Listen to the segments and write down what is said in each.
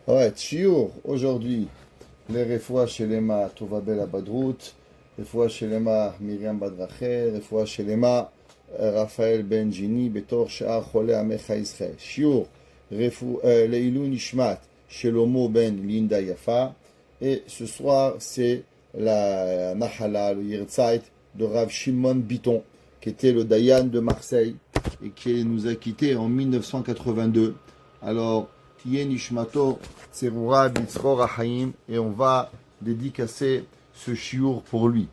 Ouais, Tchiour, aujourd'hui, les Refoua Shelema Tova Bella Badrout, Refoua Shelema Miriam Badracher, Refoua Shelema Raphaël Benjini, Betor Sha'ar Chole Amecha Israël. Chiour, Leilou Nishmat, Shelomo Ben Linda Yafa. Et ce soir, c'est la Nahala, le Yirtzait de Rav Shimon Biton, qui était le Dayan de Marseille et qui nous a quittés en 1982. Alors, Tien Nishmato, Tserura Bitzro Rahaim, et on va dédicacer ce chiour pour lui.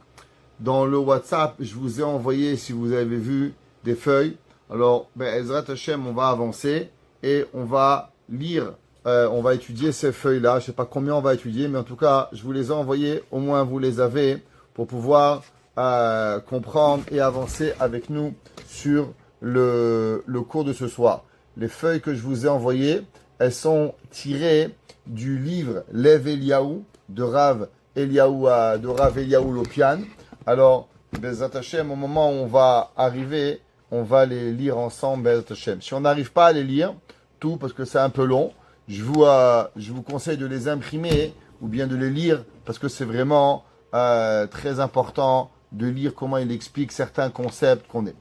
Dans le WhatsApp, je vous ai envoyé, si vous avez vu, des feuilles. Alors, Ezrat Hashem, on va avancer et on va lire, on va étudier ces feuilles-là. Je ne sais pas combien on va étudier, mais en tout cas, je vous les ai envoyées. Au moins, vous les avez pour pouvoir comprendre et avancer avec nous sur le cours de ce soir. Les feuilles que je vous ai envoyées, elles sont tirées du livre Lev Eliaou de Rav Eliaou Lopian. Alors, Bezat Hashem, au moment où on va arriver, on va les lire ensemble, Bezat Hashem. Si on n'arrive pas à les lire, tout, parce que c'est un peu long, je vous conseille de les imprimer ou bien de les lire, parce que c'est vraiment très important de lire comment il explique certains concepts qu'on est.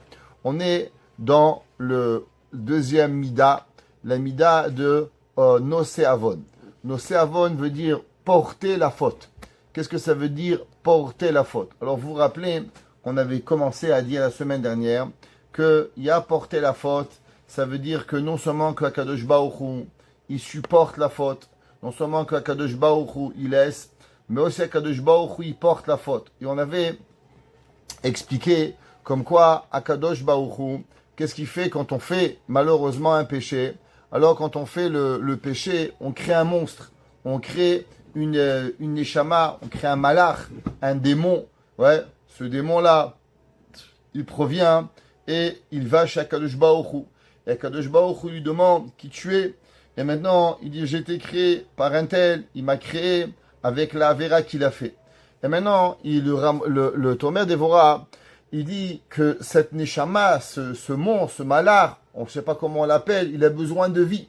On est dans le deuxième Mida, la Mida de Noseavon. Noseavon veut dire porter la faute. Qu'est-ce que ça veut dire porter la faute? Alors vous vous rappelez qu'on avait commencé à dire la semaine dernière qu'il y a porter la faute, ça veut dire que non seulement que Kadosh Baruch Hu, il supporte la faute, non seulement que Kadosh Baruch Hu, il laisse, mais aussi Kadosh Baruch Hu, il porte la faute. Et on avait expliqué comme quoi Akadosh Baruch Hu, qu'est-ce qu'il fait quand on fait malheureusement un péché? Alors quand on fait le péché, on crée un monstre, on crée une neshama, on crée un malach, un démon. Ouais, ce démon-là, il provient et il va chez Akadosh Baruch Hu. Et Akadosh Baruch Hu lui demande qui tu es. Et maintenant, il dit, j'ai été créé par un tel, il m'a créé avec la Avera qu'il a fait. Et maintenant, le Tomer Dévora, il dit que cette neshama, ce monstre, ce malach, on ne sait pas comment on l'appelle, il a besoin de vie.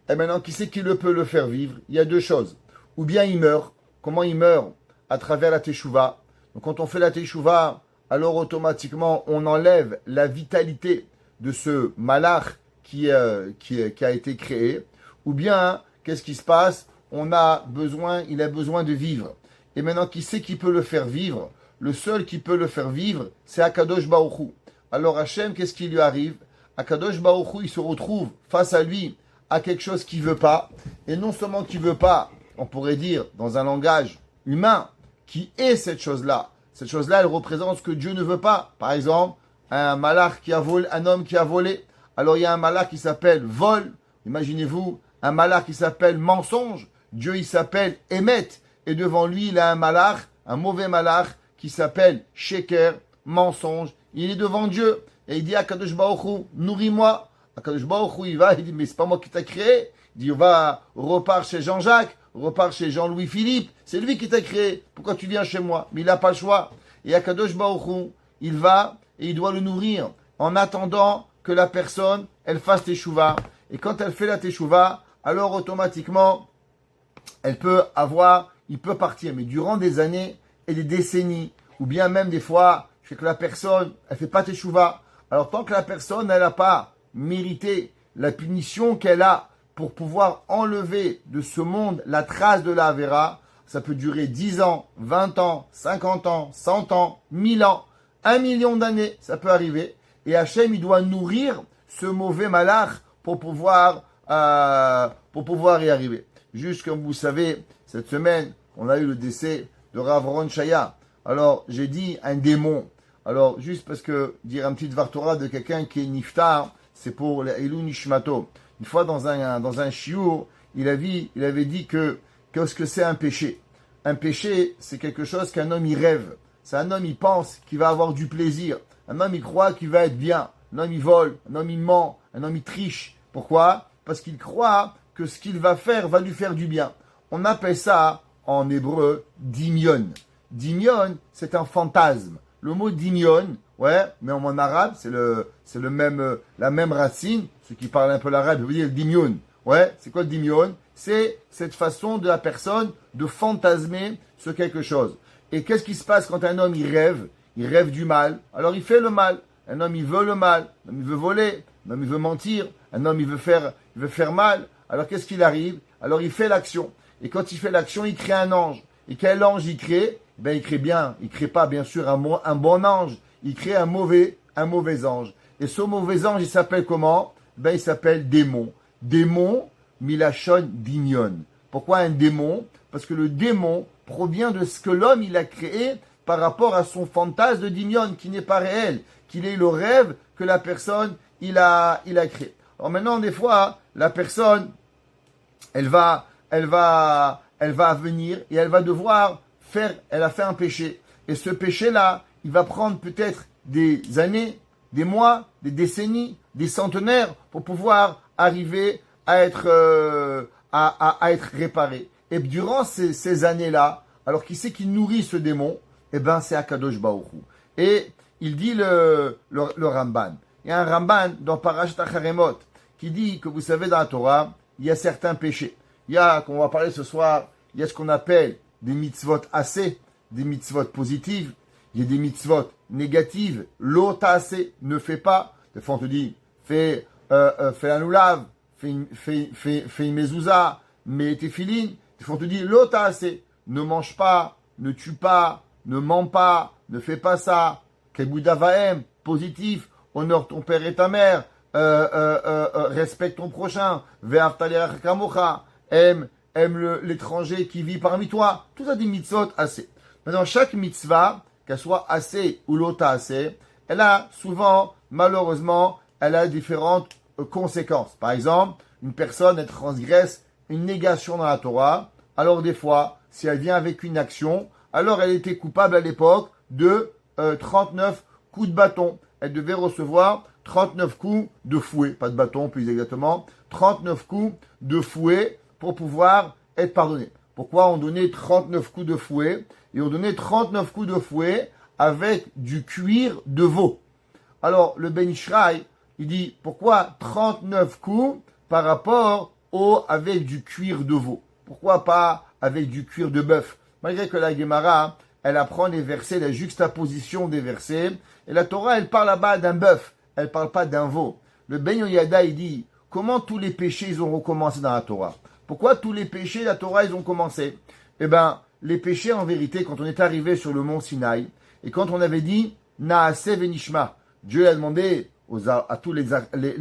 Et maintenant, qui c'est qui peut le faire vivre? Il y a deux choses. Ou bien il meurt. Comment il meurt? À travers la teshuva. Donc quand on fait la teshuva, alors automatiquement on enlève la vitalité de ce malach qui a été créé. Ou bien, qu'est-ce qui se passe? Il a besoin de vivre. Et maintenant, qui c'est qui peut le faire vivre? Le seul qui peut le faire vivre, c'est Akadosh Baruch Hu. Alors Hachem, qu'est-ce qui lui arrive? Akadosh Baruch Hu, il se retrouve face à lui à quelque chose qu'il veut pas. Et non seulement qu'il veut pas, on pourrait dire, dans un langage humain, qui est cette chose-là. Cette chose-là, elle représente ce que Dieu ne veut pas. Par exemple, un malach qui a volé, un homme qui a volé. Alors il y a un malach qui s'appelle vol. Imaginez-vous, un malach qui s'appelle mensonge. Dieu, il s'appelle Emet. Et devant lui, il a un malach, un mauvais malach, qui s'appelle Sheker, mensonge. Il est devant Dieu. Et il dit à Kadosh Baruch Hu, nourris-moi. Kadosh Baruch Hu, il va, il dit, mais c'est pas moi qui t'a créé. Il dit, repars chez Jean-Jacques, repars chez Jean-Louis-Philippe. C'est lui qui t'a créé. Pourquoi tu viens chez moi? Mais il n'a pas le choix. Et à Kadosh Baruch Hu, il va et il doit le nourrir en attendant que la personne, elle fasse teshuva. Et quand elle fait la teshuva, alors automatiquement, il peut partir. Mais durant des années et des décennies, ou bien même des fois, c'est que la personne, elle fait pas teshuva. Alors tant que la personne, elle n'a pas mérité la punition qu'elle a pour pouvoir enlever de ce monde la trace de la Avera, ça peut durer 10 ans, 20 ans, 50 ans, 100 ans, 1000 ans, 1 million d'années, ça peut arriver. Et Hachem, il doit nourrir ce mauvais malach pour pouvoir y arriver. Juste comme vous savez, cette semaine, on a eu le décès de Rav Ron Shaya. Alors, j'ai dit un démon. Alors, juste parce que dire un petit Dvar de quelqu'un qui est niftar, c'est pour l'Elou Nishmato. Une fois dans un shiur, il avait dit qu'est-ce que c'est un péché? Un péché, c'est quelque chose qu'un homme, il rêve. C'est un homme, il pense qu'il va avoir du plaisir. Un homme, il croit qu'il va être bien. Un homme, il vole. Un homme, il ment. Un homme, il triche. Pourquoi? Parce qu'il croit que ce qu'il va faire va lui faire du bien. On appelle ça, en hébreu, dimion. Dimion, c'est un fantasme. Le mot dimion, ouais, mais en arabe, c'est la même racine. Ceux qui parlent un peu l'arabe, vous dire dimion. Ouais, c'est quoi le dimion? c'est cette façon de la personne de fantasmer sur quelque chose. Et qu'est-ce qui se passe quand un homme, il rêve du mal, alors il fait le mal. Un homme, il veut le mal, un homme, il veut voler, un homme, il veut mentir, un homme, il veut faire mal. Alors qu'est-ce qu'il arrive? Alors il fait l'action. Et quand il fait l'action, il crée un ange. Et quel ange il crée? Ben, il crée bien. Il crée pas, bien sûr, un bon ange. Il crée un mauvais ange. Et ce mauvais ange, il s'appelle comment? Ben, il s'appelle démon. Démon, milachon dignon. Pourquoi un démon? Parce que le démon provient de ce que l'homme, il a créé par rapport à son fantasme de dignon, qui n'est pas réel, qu'il est le rêve que la personne, il a créé. Alors maintenant, des fois, la personne, elle va venir et elle va devoir elle a fait un péché. Et ce péché-là, il va prendre peut-être des années, des mois, des décennies, des centenaires pour pouvoir arriver à être réparé. Et durant ces années-là, alors qui c'est qui nourrit ce démon? Eh ben, c'est Akadosh Baruch Hu. Et il dit le Ramban. Il y a un Ramban dans Parashat Acharemot qui dit que vous savez dans la Torah, il y a certains péchés. Il y a, comme on va parler ce soir, il y a ce qu'on appelle des mitzvot assez, des mitzvot positives. Il y a des mitzvot négatives. L'autre assez, ne fais pas. Des fois on te dit, fais un loulav, fais une mezouza, mets tes filines. Des fois on te dit, l'autre assez, ne mange pas, ne tue pas, ne mens pas, ne fais pas ça. Kebudavaem, positif, honore ton père et ta mère, respecte ton prochain, ve'aftaleach kamocha, aime l'étranger qui vit parmi toi. Tout ça des mitzvot assez. Maintenant, chaque mitzvah, qu'elle soit assez ou l'ota assez, elle a souvent, malheureusement, elle a différentes conséquences. Par exemple, une personne, elle transgresse une négation dans la Torah. Alors des fois, si elle vient avec une action, alors elle était coupable à l'époque de 39 coups de bâton. Elle devait recevoir 39 coups de fouet, pas de bâton plus exactement, 39 coups de fouet pour pouvoir être pardonné. Pourquoi on donnait 39 coups de fouet? Et on donnait 39 coups de fouet avec du cuir de veau. Alors le Ben Ishraï, il dit, pourquoi 39 coups par rapport avec du cuir de veau? Pourquoi pas avec du cuir de bœuf? Malgré que la Gemara, elle apprend les versets, la juxtaposition des versets. Et la Torah, elle parle là-bas d'un bœuf. Elle ne parle pas d'un veau. Le Ben Yoyada, il dit, comment tous les péchés, ils ont recommencé dans la Torah? Pourquoi tous les péchés, la Torah, ils ont commencé? Eh bien, les péchés, en vérité, quand on est arrivé sur le mont Sinaï, et quand on avait dit, Naaseh venishma, Dieu a demandé à tous les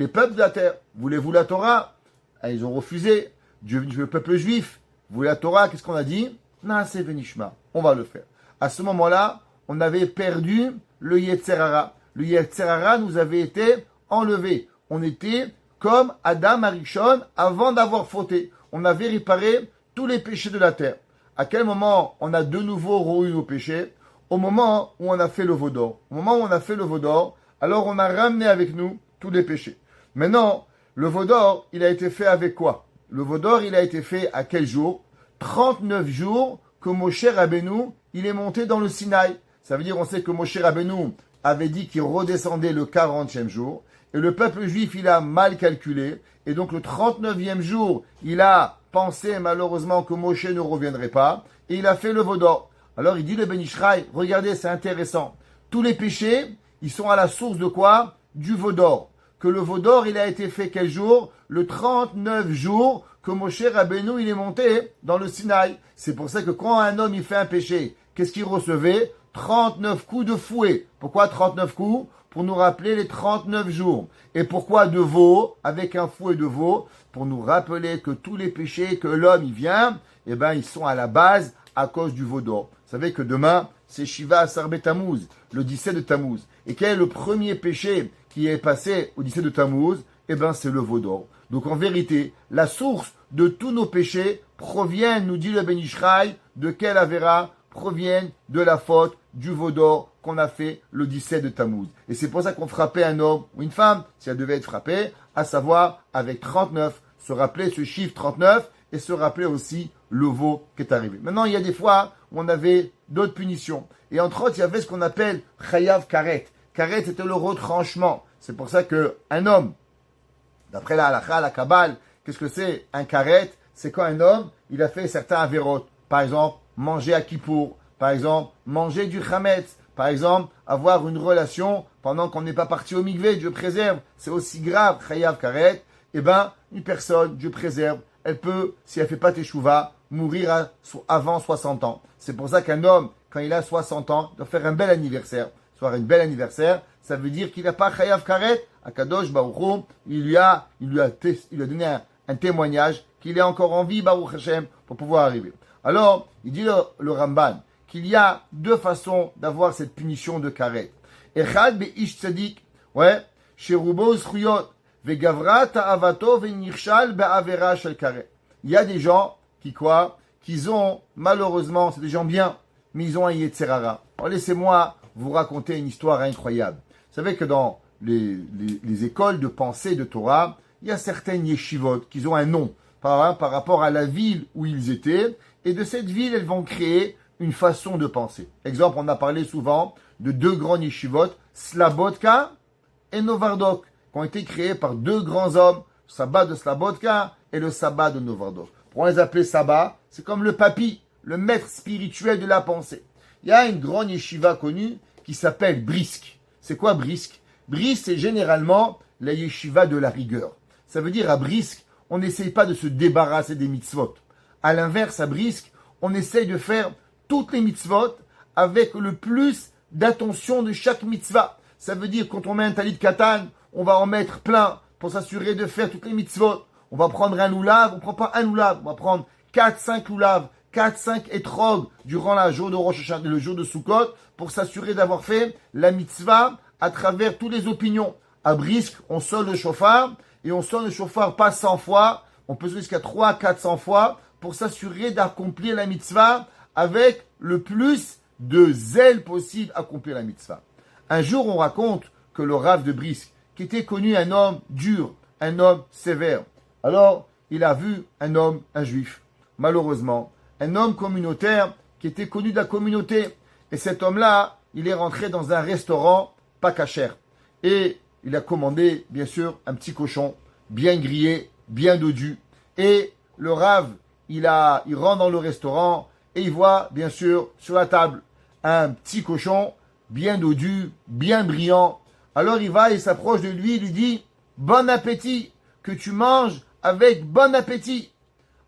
peuples de la terre, voulez-vous la Torah? Et ils ont refusé. Dieu, le peuple juif, vous la Torah, qu'est-ce qu'on a dit? Naaseh venishma, on va le faire. À ce moment-là, on avait perdu le Yetzer Hara. Le Yetzer Hara nous avait été enlevé. On était comme Adam Arishon avant d'avoir fauté. On avait réparé tous les péchés de la terre. À quel moment on a de nouveau reçu nos péchés? Au moment où on a fait le veau d'or. Au moment où on a fait le veau d'or, alors on a ramené avec nous tous les péchés. Maintenant, le veau d'or, il a été fait avec quoi? Le veau d'or, il a été fait à quel jour? 39 jours que Moshe Rabbeinu, il est monté dans le Sinaï. Ça veut dire, on sait que Moshe Rabbeinu avait dit qu'il redescendait le 40e jour. Et le peuple juif, il a mal calculé. Et donc, le 39e jour, il a pensé malheureusement que Moshe ne reviendrait pas. Et il a fait le veau d'or. Alors, il dit le Ben Ishraï, regardez, c'est intéressant. Tous les péchés, ils sont à la source de quoi? Du veau d'or. Que le veau d'or, il a été fait quel jour? Le 39 jours que Moshe Rabbeinu, il est monté dans le Sinaï. C'est pour ça que quand un homme, il fait un péché, qu'est-ce qu'il recevait? 39 coups de fouet. Pourquoi 39 coups? Pour nous rappeler les 39 jours. Et pourquoi de veau? Avec un fouet de veau. Pour nous rappeler que tous les péchés que l'homme, il vient, eh ben, ils sont à la base à cause du veau d'or. Vous savez que demain, c'est Shiva Asar Tammuz, le 17 de Tammuz. Et quel est le premier péché qui est passé au 17 de Tammuz? Eh ben, c'est le veau d'or. Donc, en vérité, la source de tous nos péchés provient, nous dit le Ben Ishraï, de quelle avéra? Proviennent de la faute du veau d'or qu'on a fait le 17 de Tammuz. Et c'est pour ça qu'on frappait un homme ou une femme, si elle devait être frappée, à savoir avec 39, se rappeler ce chiffre 39 et se rappeler aussi le veau qui est arrivé. Maintenant, il y a des fois où on avait d'autres punitions. Et entre autres, il y avait ce qu'on appelle Chayav Karet. Karet, c'était le retranchement. C'est pour ça qu'un homme, d'après la halakha, la Kabbale, qu'est-ce que c'est un Karet? c'est quand un homme, il a fait certains avérotes. Par exemple, manger à Kippour. Par exemple, manger du chametz. Par exemple, avoir une relation pendant qu'on n'est pas parti au mikvé, Dieu préserve. C'est aussi grave, chayav karet. Eh ben, une personne, Dieu préserve, elle peut, si elle fait pas teshuva, mourir avant 60 ans. C'est pour ça qu'un homme, quand il a 60 ans, doit faire un bel anniversaire. Soit un bel anniversaire, ça veut dire qu'il n'a pas chayav karet. Akadosh Baruch Hu, il lui a donné un témoignage qu'il est encore en vie, Baruch Hashem, pour pouvoir arriver. Alors, il dit le Ramban qu'il y a deux façons d'avoir cette punition de karet. Echad be'ish tzadik, ouais, sherubo zchuyot, vegavra ta'avato ve'nirshal be'avera shel karet. Il y a des gens qui croient qu'ils ont, malheureusement, c'est des gens bien, mais ils ont un yetzerara. Alors, laissez-moi vous raconter une histoire incroyable. Vous savez que dans les écoles de pensée de Torah, il y a certaines yeshivot qui ont un nom par rapport à la ville où ils étaient, et de cette ville, elles vont créer une façon de penser. Exemple, on a parlé souvent de deux grands yeshivot, Slabodka et Novardok, qui ont été créés par deux grands hommes, le sabbat de Slabodka et le sabbat de Novardok. Pour les appeler sabbat, c'est comme le papi, le maître spirituel de la pensée. Il y a une grande yeshiva connue qui s'appelle Brisk. C'est quoi Brisk? Brisk, c'est généralement la yeshiva de la rigueur. Ça veut dire à Brisk, on n'essaye pas de se débarrasser des mitzvot. À l'inverse, à Brisk, on essaye de faire toutes les mitzvot avec le plus d'attention de chaque mitzvah. Ça veut dire quand on met un talit katan, on va en mettre plein pour s'assurer de faire toutes les mitzvot. On va prendre un loulav, on ne prend pas un loulav, on va prendre 4-5 loulav, 4-5 étrog durant le jour de Rosh Hashanah, le jour de Sukkot, pour s'assurer d'avoir fait la mitzvah à travers toutes les opinions. À Brisk, on sonne le chauffard, et on sonne le chauffard pas 100 fois, on peut sonner jusqu'à 300-400 fois, pour s'assurer d'accomplir la mitzvah avec le plus de zèle possible à accomplir la mitzvah. Un jour, on raconte que le Rav de Brisk, qui était connu un homme dur, un homme sévère, alors il a vu un juif, malheureusement, un homme communautaire qui était connu de la communauté. Et cet homme-là, il est rentré dans un restaurant pas cachère. Et il a commandé, bien sûr, un petit cochon, bien grillé, bien dodu. Et le Rav, il rentre dans le restaurant et il voit, bien sûr, sur la table, un petit cochon, bien dodu, bien brillant. Alors il s'approche de lui, il lui dit, bon appétit, que tu manges avec bon appétit.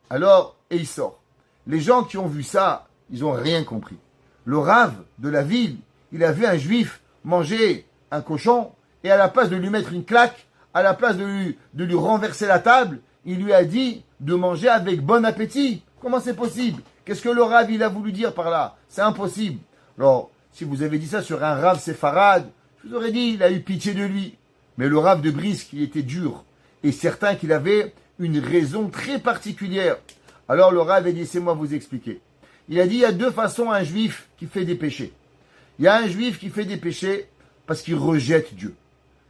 Alors, et il sort. Les gens qui ont vu ça, ils n'ont rien compris. Le Rav de la ville, il a vu un juif manger un cochon, et à la place de lui mettre une claque, à la place de lui renverser la table, il lui a dit de manger avec bon appétit. Comment c'est possible? Qu'est-ce que le Rav il a voulu dire par là? C'est impossible. Alors, si vous avez dit ça sur un Rav séfarade, je vous aurais dit, il a eu pitié de lui. Mais le Rav de Brisk, il était dur. Et certain qu'il avait une raison très particulière. Alors le Rav a dit, laissez-moi vous expliquer. Il a dit, il y a deux façons un juif qui fait des péchés. Il y a un juif qui fait des péchés parce qu'il rejette Dieu.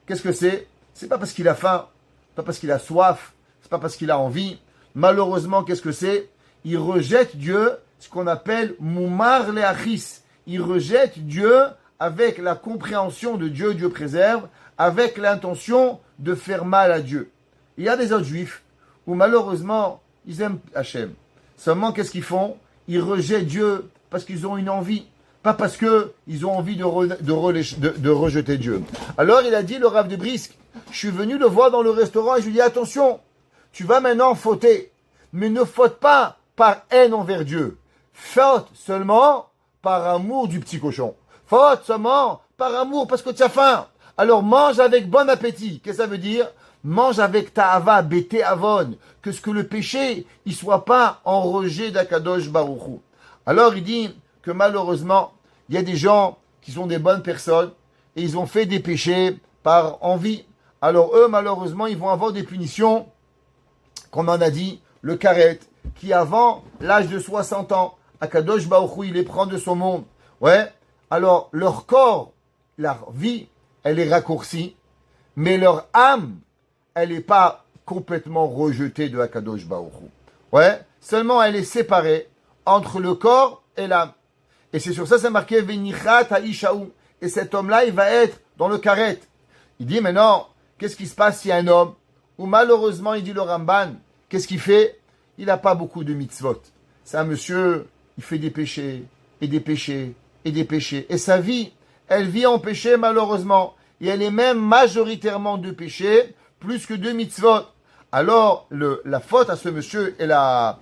Qu'est-ce que c'est? C'est pas parce qu'il a faim, c'est pas parce qu'il a soif, c'est pas parce qu'il a envie. Malheureusement, qu'est-ce que c'est? Il rejette Dieu, ce qu'on appelle Moumar Leachis. Il rejette Dieu avec la compréhension de Dieu, Dieu préserve, avec l'intention de faire mal à Dieu. Il y a des autres juifs où malheureusement, ils aiment Hachem. Seulement, qu'est-ce qu'ils font? Ils rejettent Dieu parce qu'ils ont une envie. Pas parce qu'ils ont envie de rejeter Dieu. Alors il a dit, le Rav de Brisk, je suis venu le voir dans le restaurant et je lui dis, attention, tu vas maintenant fauter, mais ne faute pas par haine envers Dieu. Faute seulement par amour du petit cochon. Faute seulement par amour parce que tu as faim. Alors mange avec bon appétit. Qu'est-ce que ça veut dire? Mange avec ta'ava, bété avon, que ce que le péché, il soit pas en rejet d'Akadosh Baruch Hu. Alors il dit que malheureusement, il y a des gens qui sont des bonnes personnes et ils ont fait des péchés par envie. Alors eux, malheureusement, ils vont avoir des punitions, comme on a dit, le karet, qui avant l'âge de 60 ans, Akadosh Baruch Hu, il les prend de son monde. Ouais. Alors leur corps, leur vie, elle est raccourcie, mais leur âme, elle n'est pas complètement rejetée de Akadosh Baruch Hu. Ouais. Seulement, elle est séparée entre le corps et l'âme. Et c'est sur ça, c'est marqué Venichat Haishaou. Et cet homme-là, il va être dans le karet. Il dit maintenant, qu'est-ce qui se passe si un homme, ou malheureusement, il dit le Ramban, qu'est-ce qu'il fait? il n'a pas beaucoup de mitzvot. C'est un monsieur, il fait des péchés, et des péchés, et des péchés. Et sa vie, elle vit en péché malheureusement. Et elle est même majoritairement de péché, plus que de mitzvot. Alors, la faute à ce monsieur et la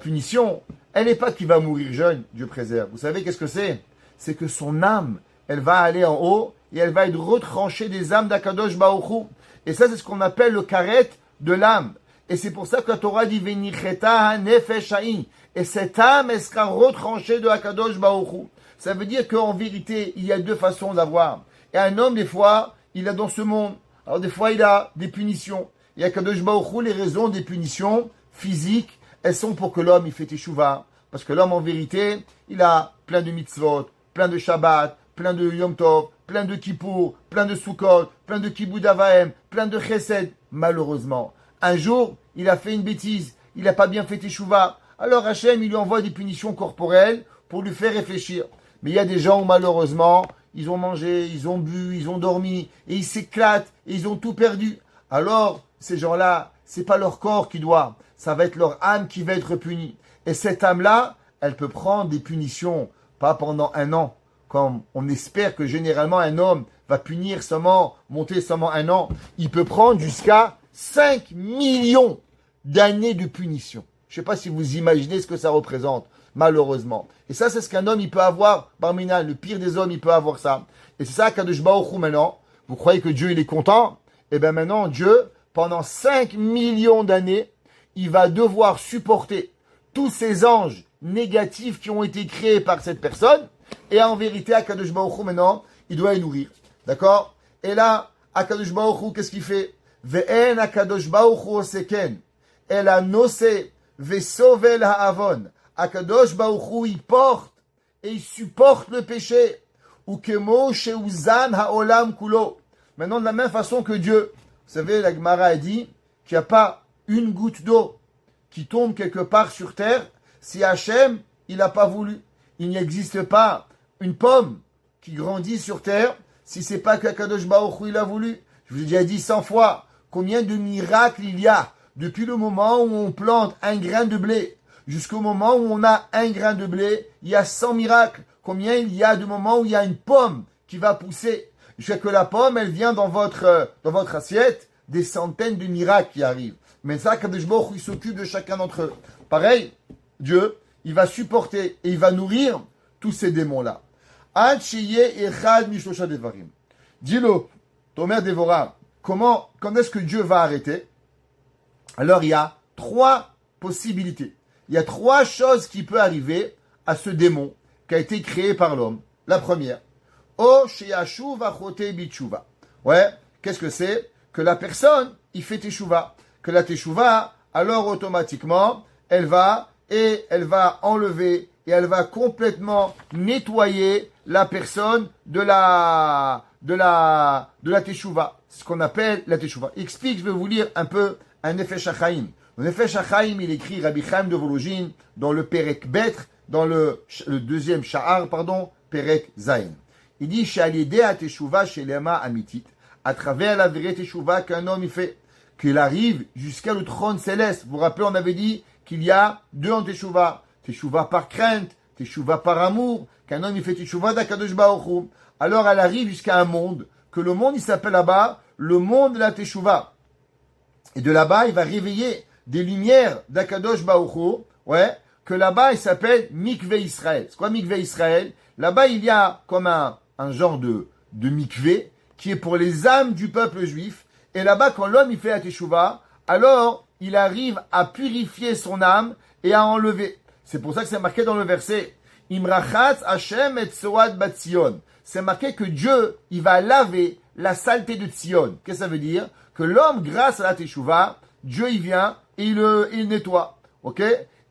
punition, elle n'est pas qu'il va mourir jeune, Dieu préserve. Vous savez qu'est-ce que c'est? C'est que son âme, elle va aller en haut et elle va être retranchée des âmes d'Akadosh Baruch Hu. Et ça, c'est ce qu'on appelle le karet de l'âme. Et c'est pour ça que la Torah dit Venicheta nefesh haïn. Et cette âme, elle sera retranchée de Akadosh Baruch Hu. Ça veut dire qu'en vérité, il y a deux façons d'avoir. Et un homme, des fois, il a dans ce monde. Alors des fois, il a des punitions. Et Akadosh Baruch Hu, les raisons des punitions physiques, elles sont pour que l'homme, il fait teshuva. Parce que l'homme, en vérité, il a plein de mitzvot, plein de Shabbat, plein de Yom Tov, plein de Kippour, plein de Sukkot, plein de Kibbud Avaim, plein de Chesed. Malheureusement, un jour, il a fait une bêtise. Il n'a pas bien fait teshuva. Alors Hachem, il lui envoie des punitions corporelles pour lui faire réfléchir. Mais il y a des gens où malheureusement, ils ont mangé, ils ont bu, ils ont dormi, et ils s'éclatent, et ils ont tout perdu. Alors, ces gens-là, c'est pas leur corps qui doit, ça va être leur âme qui va être punie. Et cette âme-là, elle peut prendre des punitions, pas pendant un an, comme on espère que généralement un homme va punir seulement, monter seulement un an. Il peut prendre jusqu'à 5 millions d'années de punition. Je sais pas si vous imaginez ce que ça représente, malheureusement. Et ça, c'est ce qu'un homme, il peut avoir, Barmina, le pire des hommes, il peut avoir ça. Et c'est ça qu'Akadosh Baruch Hu maintenant, vous croyez que Dieu, il est content? Eh bien maintenant, Dieu, pendant 5 millions d'années, il va devoir supporter tous ces anges négatifs qui ont été créés par cette personne. Et en vérité, Akadosh Baruch Hu, maintenant, il doit les nourrir. D'accord? Et là, Akadosh Baruch Hu, qu'est-ce qu'il fait? Ve'en Akadosh Baruch Hu oseken. El ha-nose ve'sovel ha-avon. Akadosh Baruch Hu, il porte et il supporte le péché. Ou kemo sheuzan haolam kulo. Maintenant, de la même façon que Dieu. Vous savez, la Gemara a dit qu'il n'y a pas une goutte d'eau qui tombe quelque part sur terre si Hachem, il n'a pas voulu. Il n'existe pas une pomme qui grandit sur terre si c'est pas qu'Akadosh Baruch Hu, il a voulu. Je vous ai déjà dit 100 fois combien de miracles il y a depuis le moment où on plante un grain de blé jusqu'au moment où on a un grain de blé, il y a 100 miracles. Combien il y a de moments où il y a une pomme qui va pousser. Jusqu'à que la pomme, elle vient dans votre assiette, des centaines de miracles qui arrivent. Mais ça, Kadosh Baruch Hu, il s'occupe de chacun d'entre eux. Pareil, Dieu, il va supporter et il va nourrir tous ces démons-là. Ad sheyeh echad mishlosha devarim. Dis-le, ton mère Dévorah, quand est-ce que Dieu va arrêter? Alors, il y a 3 possibilités. Il y a 3 choses qui peuvent arriver à ce démon qui a été créé par l'homme. La première, O sheyashuv achote bitshuva. Ouais, qu'est-ce que c'est? Que la personne, il fait teshuva. Que la teshuva, alors automatiquement, elle va enlever et elle va complètement nettoyer la personne de la teshuva. Ce qu'on appelle la teshuva. Il explique, je vais vous lire un peu un Nefesh HaChaim. Le Nefesh HaChaim, il écrit Rabbi Chaim de Volojine dans le Perek Bet, dans le deuxième Sha'ar, Perek Zayin. Il dit Sha'alideh teshuva shelema amitit, à travers la vraie teshuva qu'un homme il fait, qu'il arrive jusqu'à le trône céleste. Vous vous rappelez, on avait dit qu'il y a 2 en teshuva. Teshuva par crainte, teshuva par amour, qu'un homme il fait teshuva d'Akadosh Baruch Hu. Alors elle arrive jusqu'à un monde, que le monde il s'appelle là-bas le monde de la teshuva. Et de là-bas, il va réveiller des lumières d'Akadosh Baruch Hu, ouais, que là-bas il s'appelle Mikvé Israël. C'est quoi Mikvé Israël? Là-bas, il y a comme un genre de mikvé qui est pour les âmes du peuple juif. Et là-bas, quand l'homme il fait la teshuva, alors il arrive à purifier son âme et à enlever. C'est pour ça que c'est marqué dans le verset Imrachatz Hashem et Tzoad bat Tzion. C'est marqué que Dieu, il va laver la saleté de Tzion. Qu'est-ce que ça veut dire? Que l'homme, grâce à la teshuva, Dieu il vient et il nettoie. Ok?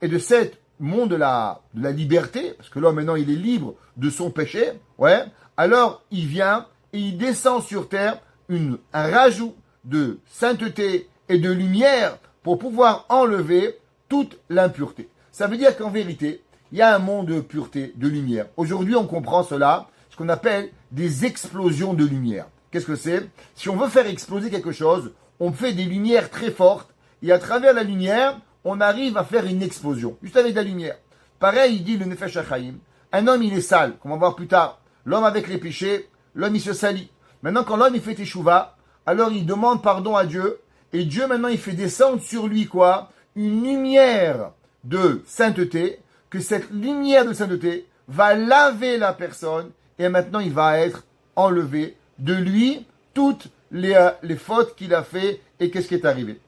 Et de cette monde de la liberté, parce que l'homme maintenant il est libre de son péché, ouais, alors il vient et il descend sur terre un rajout de sainteté et de lumière pour pouvoir enlever toute l'impureté. Ça veut dire qu'en vérité, il y a un monde de pureté, de lumière. Aujourd'hui, on comprend cela, ce qu'on appelle des explosions de lumière. Qu'est-ce que c'est? Si on veut faire exploser quelque chose, on fait des lumières très fortes et à travers la lumière, on arrive à faire une explosion, juste avec la lumière. Pareil, il dit le Nefesh HaChaim, un homme il est sale, comme on va voir plus tard. L'homme avec les péchés, l'homme il se salit. Maintenant quand l'homme il fait teshuva, alors il demande pardon à Dieu, et Dieu maintenant il fait descendre sur lui quoi? Une lumière de sainteté, que cette lumière de sainteté va laver la personne, et maintenant il va être enlevé de lui toutes les fautes qu'il a fait et qu'est-ce qui est arrivé.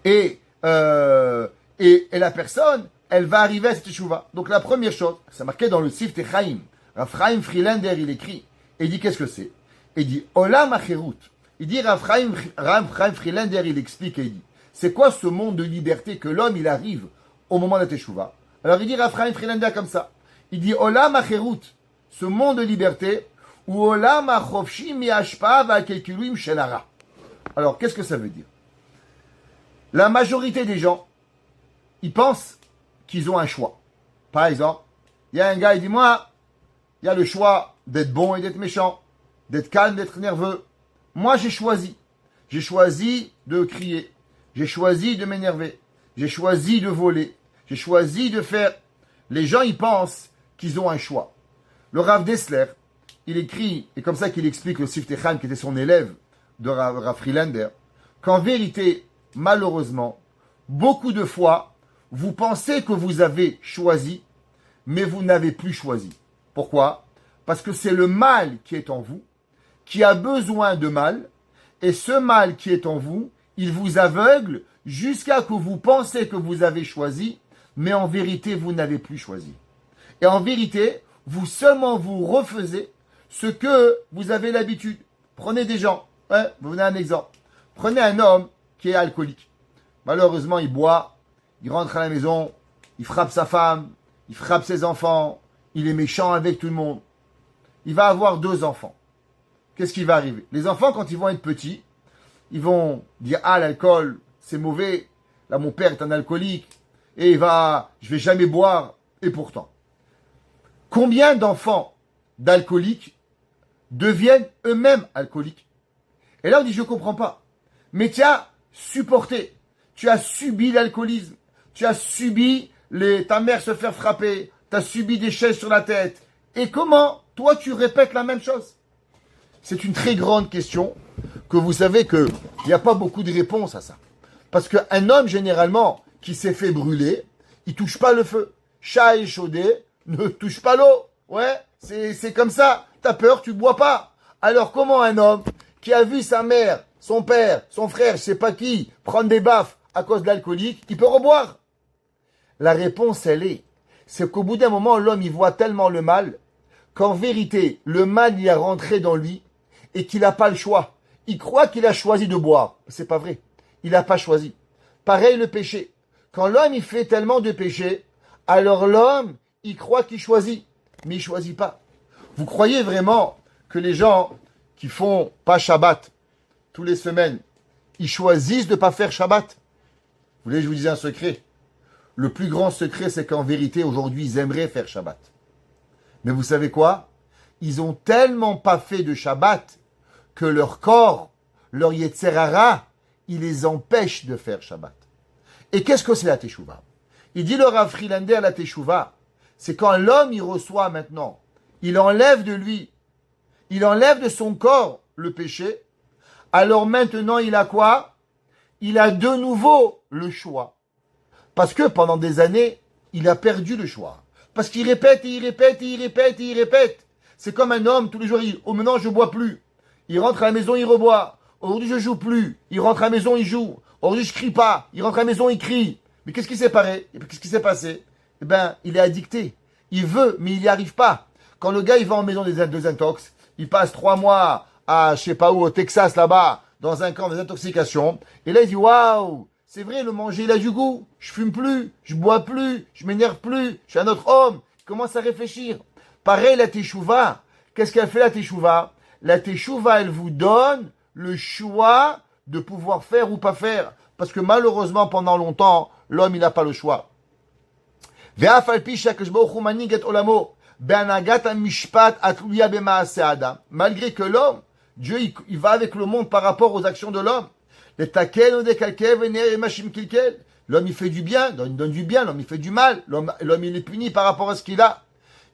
Et la personne, elle va arriver à cette teshuva. Donc la première chose, c'est marqué dans le Siftei Chaim. Rav Chaim Friedlander, il écrit, et il dit qu'est-ce que c'est? Il dit Olam Acherut. Il dit Rav Chaim Friedlander, il explique et il dit c'est quoi ce monde de liberté que l'homme il arrive au moment de la teshuva? Alors il dit Rav Chaim Friedlander comme ça. Il dit Olam Acherut, ce monde de liberté, ou Olam Achofshi mi'ashpa va'kelkiluim shel hara. Alors qu'est-ce que ça veut dire? La majorité des gens, ils pensent qu'ils ont un choix. Par exemple, il y a un gars, il dit moi, il y a le choix d'être bon et d'être méchant, d'être calme, d'être nerveux. Moi, j'ai choisi. J'ai choisi de crier. J'ai choisi de m'énerver. J'ai choisi de voler. J'ai choisi de faire. Les gens, ils pensent qu'ils ont un choix. Le Rav Dessler, il écrit, et comme ça qu'il explique le Siftei Chaim, qui était son élève de Rav Friedlander, qu'en vérité, malheureusement, beaucoup de fois, vous pensez que vous avez choisi, mais vous n'avez plus choisi. Pourquoi? Parce que c'est le mal qui est en vous, qui a besoin de mal, et ce mal qui est en vous, il vous aveugle jusqu'à que vous pensez que vous avez choisi, mais en vérité, vous n'avez plus choisi. Et en vérité, vous seulement vous refaisez ce que vous avez l'habitude. Prenez des gens, hein, vous venez un exemple. Prenez un homme qui est alcoolique. Malheureusement, il boit, il rentre à la maison, il frappe sa femme, il frappe ses enfants, il est méchant avec tout le monde. Il va avoir 2 enfants. Qu'est-ce qui va arriver? Les enfants, quand ils vont être petits, ils vont dire « Ah, l'alcool, c'est mauvais. Là, mon père est un alcoolique. Et je vais jamais boire. » Et pourtant, combien d'enfants d'alcooliques deviennent eux-mêmes alcooliques? Et là, on dit « Je ne comprends pas. » Mais tu as supporté. Tu as subi l'alcoolisme. Tu as subi ta mère se faire frapper. Tu as subi des chaises sur la tête. Et comment, toi, tu répètes la même chose? C'est une très grande question que vous savez qu'il n'y a pas beaucoup de réponses à ça. Parce qu'un homme, généralement, qui s'est fait brûler, il touche pas le feu. Chat échaudé ne touche pas l'eau. Ouais, c'est comme ça. T'as peur, tu bois pas. Alors comment un homme qui a vu sa mère, son père, son frère, je sais pas qui, prendre des baffes à cause de l'alcoolique, il peut reboire? La réponse, c'est qu'au bout d'un moment, l'homme, il voit tellement le mal, qu'en vérité, le mal y est rentré dans lui, et qu'il n'a pas le choix. Il croit qu'il a choisi de boire. C'est pas vrai. Il n'a pas choisi. Pareil le péché. Quand l'homme, il fait tellement de péchés, alors l'homme, il croit qu'il choisit. Mais il choisit pas. Vous croyez vraiment que les gens qui font pas Shabbat tous les semaines, ils choisissent de pas faire Shabbat? Vous voulez que je vous dise un secret? Le plus grand secret, c'est qu'en vérité, aujourd'hui, ils aimeraient faire Shabbat. Mais vous savez quoi? Ils ont tellement pas fait de Shabbat que leur corps, leur Yetzer Hara, il les empêche de faire Shabbat. Et qu'est-ce que c'est la Teshuvah? Il dit le Rav Friedlander, la Teshuvah, c'est quand l'homme, il reçoit maintenant, il enlève de lui, il enlève de son corps le péché, alors maintenant il a quoi? Il a de nouveau le choix. Parce que pendant des années, il a perdu le choix. Parce qu'il répète, et il répète, et il répète, et il répète. C'est comme un homme, tous les jours, il dit, oh maintenant je bois plus. Il rentre à la maison, il reboit. Aujourd'hui je joue plus. Il rentre à la maison, il joue. Aujourd'hui je crie pas. Il rentre à la maison, il crie. Mais qu'est-ce qui s'est passé? Qu'est-ce qui s'est passé? Eh ben, il est addicté. Il veut, mais il n'y arrive pas. Quand le gars, il va en maison des intox, il passe 3 mois à, je sais pas où, au Texas, là-bas, dans un camp des intoxications. Et là, il dit, waouh, c'est vrai, le manger, il a du goût. Je fume plus, je bois plus, je m'énerve plus, je suis un autre homme. Il commence à réfléchir. Pareil, la Teshuvah. Qu'est-ce qu'elle fait, la Teshuvah? La Teshuvah, elle vous donne le choix de pouvoir faire ou pas faire. Parce que malheureusement, pendant longtemps, l'homme, il n'a pas le choix. Malgré que l'homme, Dieu, il va avec le monde par rapport aux actions de l'homme. Les takel ou des kalkel, vener et machim kilkel. L'homme, il fait du bien, il donne du bien, l'homme, il fait du mal. L'homme, il est puni par rapport à ce qu'il a.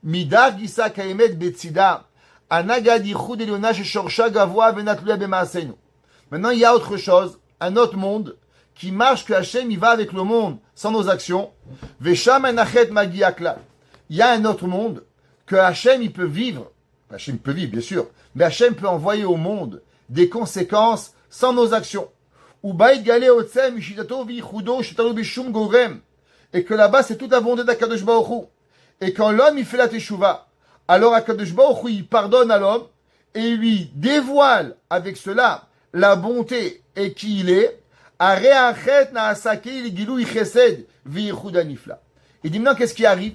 Midar gisa kaemet betzida. Anagad yichud eliona shechorsha gavoa venatluya bemaasenu. Maintenant, il y a autre chose, un autre monde, qui marche que Hachem, il va avec le monde, sans nos actions. Vesham enachet magia klal. Il y a un autre monde, que Hachem, il peut vivre. Hachem peut vivre, bien sûr. Mais Hachem peut envoyer au monde des conséquences sans nos actions. Et que là-bas, c'est toute la volonté d'Akadosh Baruch Hu. Et quand l'homme, il fait la teshuva, alors Akadosh Baruch Hu, il pardonne à l'homme et il lui dévoile avec cela la bonté et qui il est. Il dit maintenant, qu'est-ce qui arrive?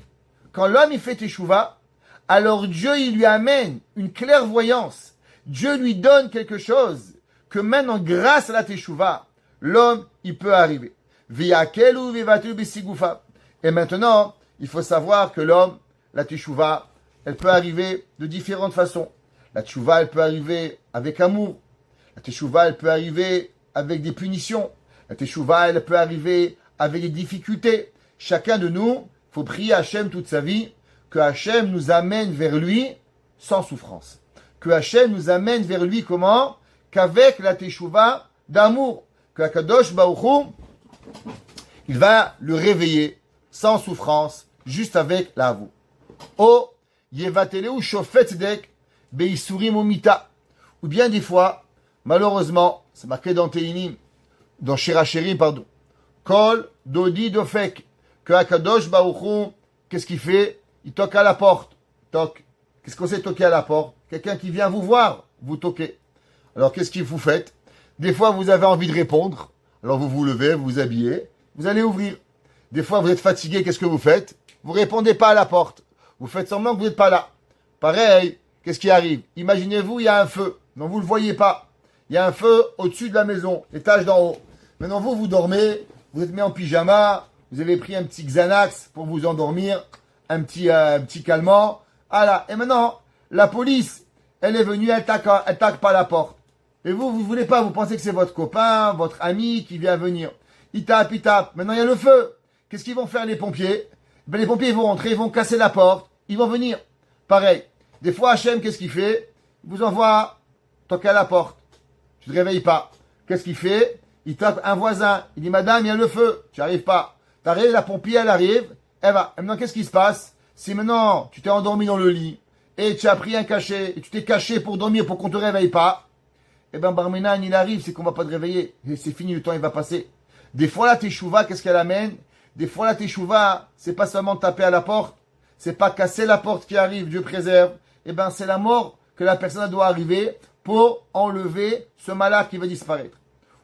Quand l'homme, il fait teshuva, alors Dieu, il lui amène une clairvoyance. Dieu lui donne quelque chose que maintenant, grâce à la teshuva, l'homme, il peut arriver. Et maintenant, il faut savoir que l'homme, la teshuva, elle peut arriver de différentes façons. La teshuva, elle peut arriver avec amour. La teshuva, elle peut arriver avec des punitions. La teshuva, elle peut arriver avec des difficultés. Chacun de nous, faut prier Hachem toute sa vie, que Hachem nous amène vers lui sans souffrance. Que Hachem nous amène vers lui comment? Qu'avec la teshuva d'amour. Que Akadosh Baruch Hu, il va le réveiller sans souffrance, juste avec l'avou. O yevatele shofet tzedek beisurim umita. Ou bien des fois, malheureusement, c'est marqué dans Teilim, dans Shirachirim, pardon. Kol dodi dofek. Que Akadosh Baruch Hu, qu'est-ce qu'il fait? Il toque à la porte. Toque. Qu'est-ce qu'on sait toquer à la porte? Quelqu'un qui vient vous voir, vous toquez. Alors qu'est-ce que vous faites? Des fois, vous avez envie de répondre. Alors vous vous levez, vous vous habillez, vous allez ouvrir. Des fois, vous êtes fatigué, qu'est-ce que vous faites? Vous répondez pas à la porte. Vous faites semblant que vous n'êtes pas là. Pareil, qu'est-ce qui arrive? Imaginez-vous, il y a un feu. Non, vous ne le voyez pas. Il y a un feu au-dessus de la maison, l'étage d'en haut. Maintenant, vous dormez, vous êtes mis en pyjama, vous avez pris un petit Xanax pour vous endormir, un petit calmant. Voilà. Et maintenant, la police, elle est venue, elle tape pas la porte. Et vous voulez pas, vous pensez que c'est votre copain, votre ami qui vient venir. Il tape. Maintenant, il y a le feu. Qu'est-ce qu'ils vont faire les pompiers? Ben, les pompiers, ils vont rentrer, ils vont casser la porte, ils vont venir. Pareil. Des fois, Hachem, qu'est-ce qu'il fait? Il vous envoie toquer à la porte. Tu te réveilles pas. Qu'est-ce qu'il fait? Il tape un voisin. Il dit, madame, il y a le feu. Tu arrives pas. T'arrives, la pompier, elle arrive. Elle va. Et maintenant, qu'est-ce qui se passe? Si maintenant, tu t'es endormi dans le lit, et tu as pris un cachet, et tu t'es caché pour dormir, pour qu'on te réveille pas, eh ben, Barminan, il arrive, c'est qu'on va pas te réveiller. Et c'est fini, le temps, il va passer. Des fois, la teshuva, qu'est-ce qu'elle amène? Des fois, la teshuva, c'est pas seulement taper à la porte, c'est pas casser la porte qui arrive, Dieu préserve. Eh ben, c'est la mort que la personne doit arriver pour enlever ce malheur qui va disparaître.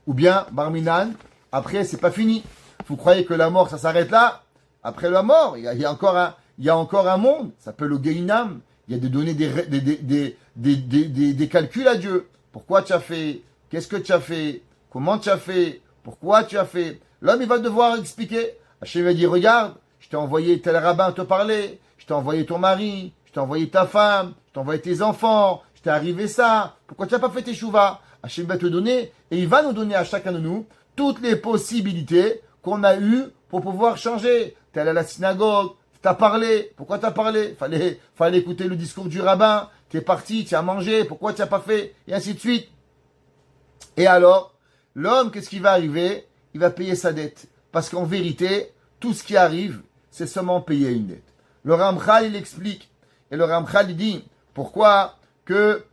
Ou bien, Barminan, après, c'est pas fini. Vous croyez que la mort, ça s'arrête là? Après la mort, il y a encore un monde, ça s'appelle le Geinam. Il y a des données, des calculs à Dieu. Pourquoi tu as fait? Qu'est-ce que tu as fait? Comment tu as fait? Pourquoi tu as fait? L'homme, il va devoir expliquer. Hachem va dire, regarde, je t'ai envoyé tel rabbin te parler, je t'ai envoyé ton mari, je t'ai envoyé ta femme, je t'ai envoyé tes enfants, je t'ai arrivé ça. Pourquoi tu n'as pas fait tes chouvas? Hachem va te donner, et il va nous donner à chacun de nous toutes les possibilités qu'on a eues pour pouvoir changer. T'es allé à la synagogue, t'as parlé. Pourquoi t'as parlé? Fallait écouter le discours du rabbin. T'es parti, tu as mangé. Pourquoi tu n'as pas fait? Et ainsi de suite. Et alors, l'homme, qu'est-ce qui va arriver? Il va payer sa dette. Parce qu'en vérité, tout ce qui arrive, c'est seulement payer une dette. Le Ramchal, il explique. Et le Ramchal, il dit, pourquoi que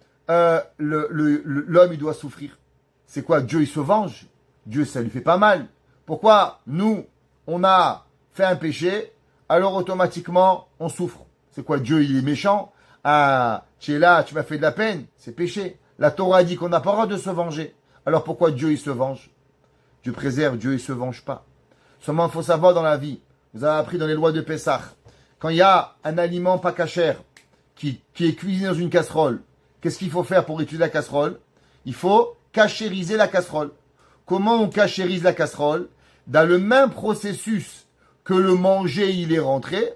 l'homme, il doit souffrir? C'est quoi? Dieu, il se venge. Dieu, ça lui fait pas mal. Pourquoi nous, on a fait un péché, alors automatiquement, on souffre? C'est quoi? Dieu, il est méchant? Ah, tu es là, tu m'as fait de la peine. C'est péché. La Torah dit qu'on n'a pas le droit de se venger. Alors pourquoi Dieu, il se venge? Dieu préserve, Dieu, il se venge pas. Seulement, il faut savoir dans la vie, vous avez appris dans les lois de Pessah, quand il y a un aliment pas cachère qui est cuisiné dans une casserole, qu'est-ce qu'il faut faire pour utiliser la casserole? Il faut cachériser la casserole. Comment on cachérise la casserole? Dans le même processus que le manger, il est rentré,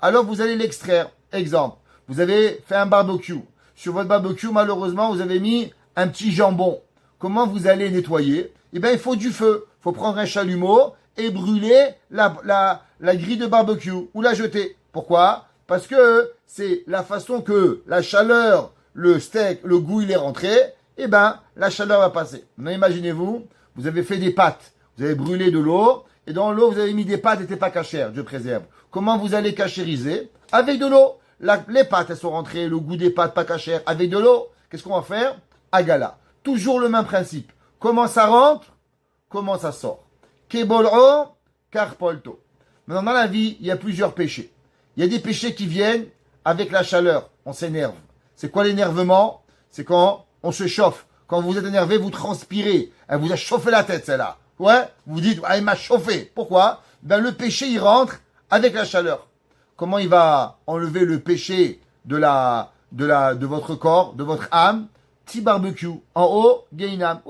alors vous allez l'extraire. Exemple, vous avez fait un barbecue. Sur votre barbecue, malheureusement, vous avez mis un petit jambon. Comment vous allez nettoyer? eh bien, il faut du feu. Il faut prendre un chalumeau et brûler la grille de barbecue ou la jeter. Pourquoi? Parce que c'est la façon que la chaleur, le steak, le goût, il est rentré, eh ben, la chaleur va passer. Maintenant, imaginez-vous, vous avez fait des pâtes, vous avez brûlé de l'eau, et dans l'eau, vous avez mis des pâtes qui n'étaient pas cachères, Dieu préserve. Comment vous allez cachériser? Avec de l'eau. Les pâtes, elles sont rentrées, le goût des pâtes pas cachères, avec de l'eau. Qu'est-ce qu'on va faire? Agala. Toujours le même principe. Comment ça rentre? Comment ça sort? Kebol'o, karpolto. Maintenant, dans la vie, il y a plusieurs péchés. Il y a des péchés qui viennent avec la chaleur. On s'énerve. C'est quoi l'énervement? C'est quand on se chauffe. Quand vous êtes énervé, vous transpirez. Elle vous a chauffé la tête, celle-là. Ouais? Vous dites, ah, il m'a chauffé. Pourquoi? Ben, le péché, il rentre avec la chaleur. Comment il va enlever le péché de votre corps, de votre âme? Petit barbecue. En haut, gainam.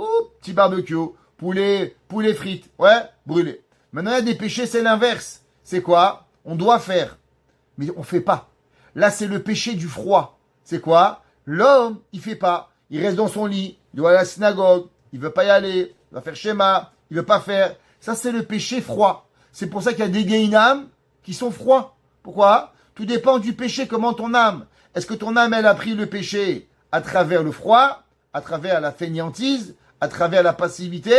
Petit barbecue. Poulet frites. Ouais? Brûlé. Maintenant, il y a des péchés, c'est l'inverse. C'est quoi? On doit faire. Mais on fait pas. Là, c'est le péché du froid. C'est quoi? L'homme, il fait pas. Il reste dans son lit. Il doit aller à la synagogue. Il veut pas y aller. Il va faire schéma. Il veut pas faire. Ça, c'est le péché froid. C'est pour ça qu'il y a des gainam qui sont froids. Pourquoi? Tout dépend du péché. Comment ton âme? Est-ce que ton âme, elle a pris le péché à travers le froid, à travers la fainéantise, à travers la passivité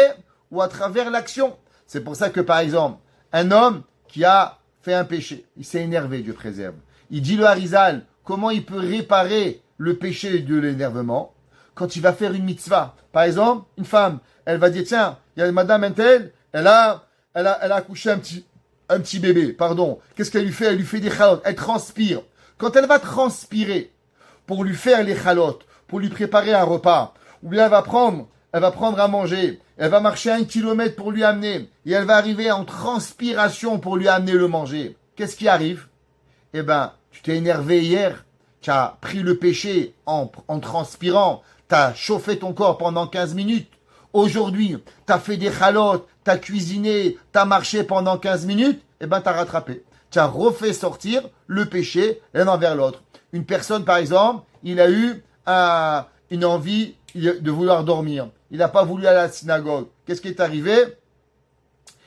ou à travers l'action? C'est pour ça que, par exemple, un homme qui a fait un péché, il s'est énervé, Dieu préserve. Il dit le Harizal, comment il peut réparer le péché de l'énervement? Quand il va faire une mitzvah. Par exemple, une femme, elle va dire, tiens, il y a madame Intel, elle a accouché un petit bébé, pardon. Qu'est-ce qu'elle lui fait? Elle lui fait des chalotes, elle transpire. Quand elle va transpirer pour lui faire les chalotes, pour lui préparer un repas, ou bien elle va prendre à manger, elle va marcher 1 kilomètre pour lui amener, et elle va arriver en transpiration pour lui amener le manger. Qu'est-ce qui arrive? Eh ben, tu t'es énervé hier, tu as pris le péché en transpirant, tu as chauffé ton corps pendant 15 minutes. Aujourd'hui, tu as fait des chalotes, tu as cuisiné, tu as marché pendant 15 minutes, eh ben, tu as rattrapé. Tu as refait sortir le péché l'un envers l'autre. Une personne, par exemple, il a eu une envie de vouloir dormir. Il n'a pas voulu aller à la synagogue. Qu'est-ce qui est arrivé?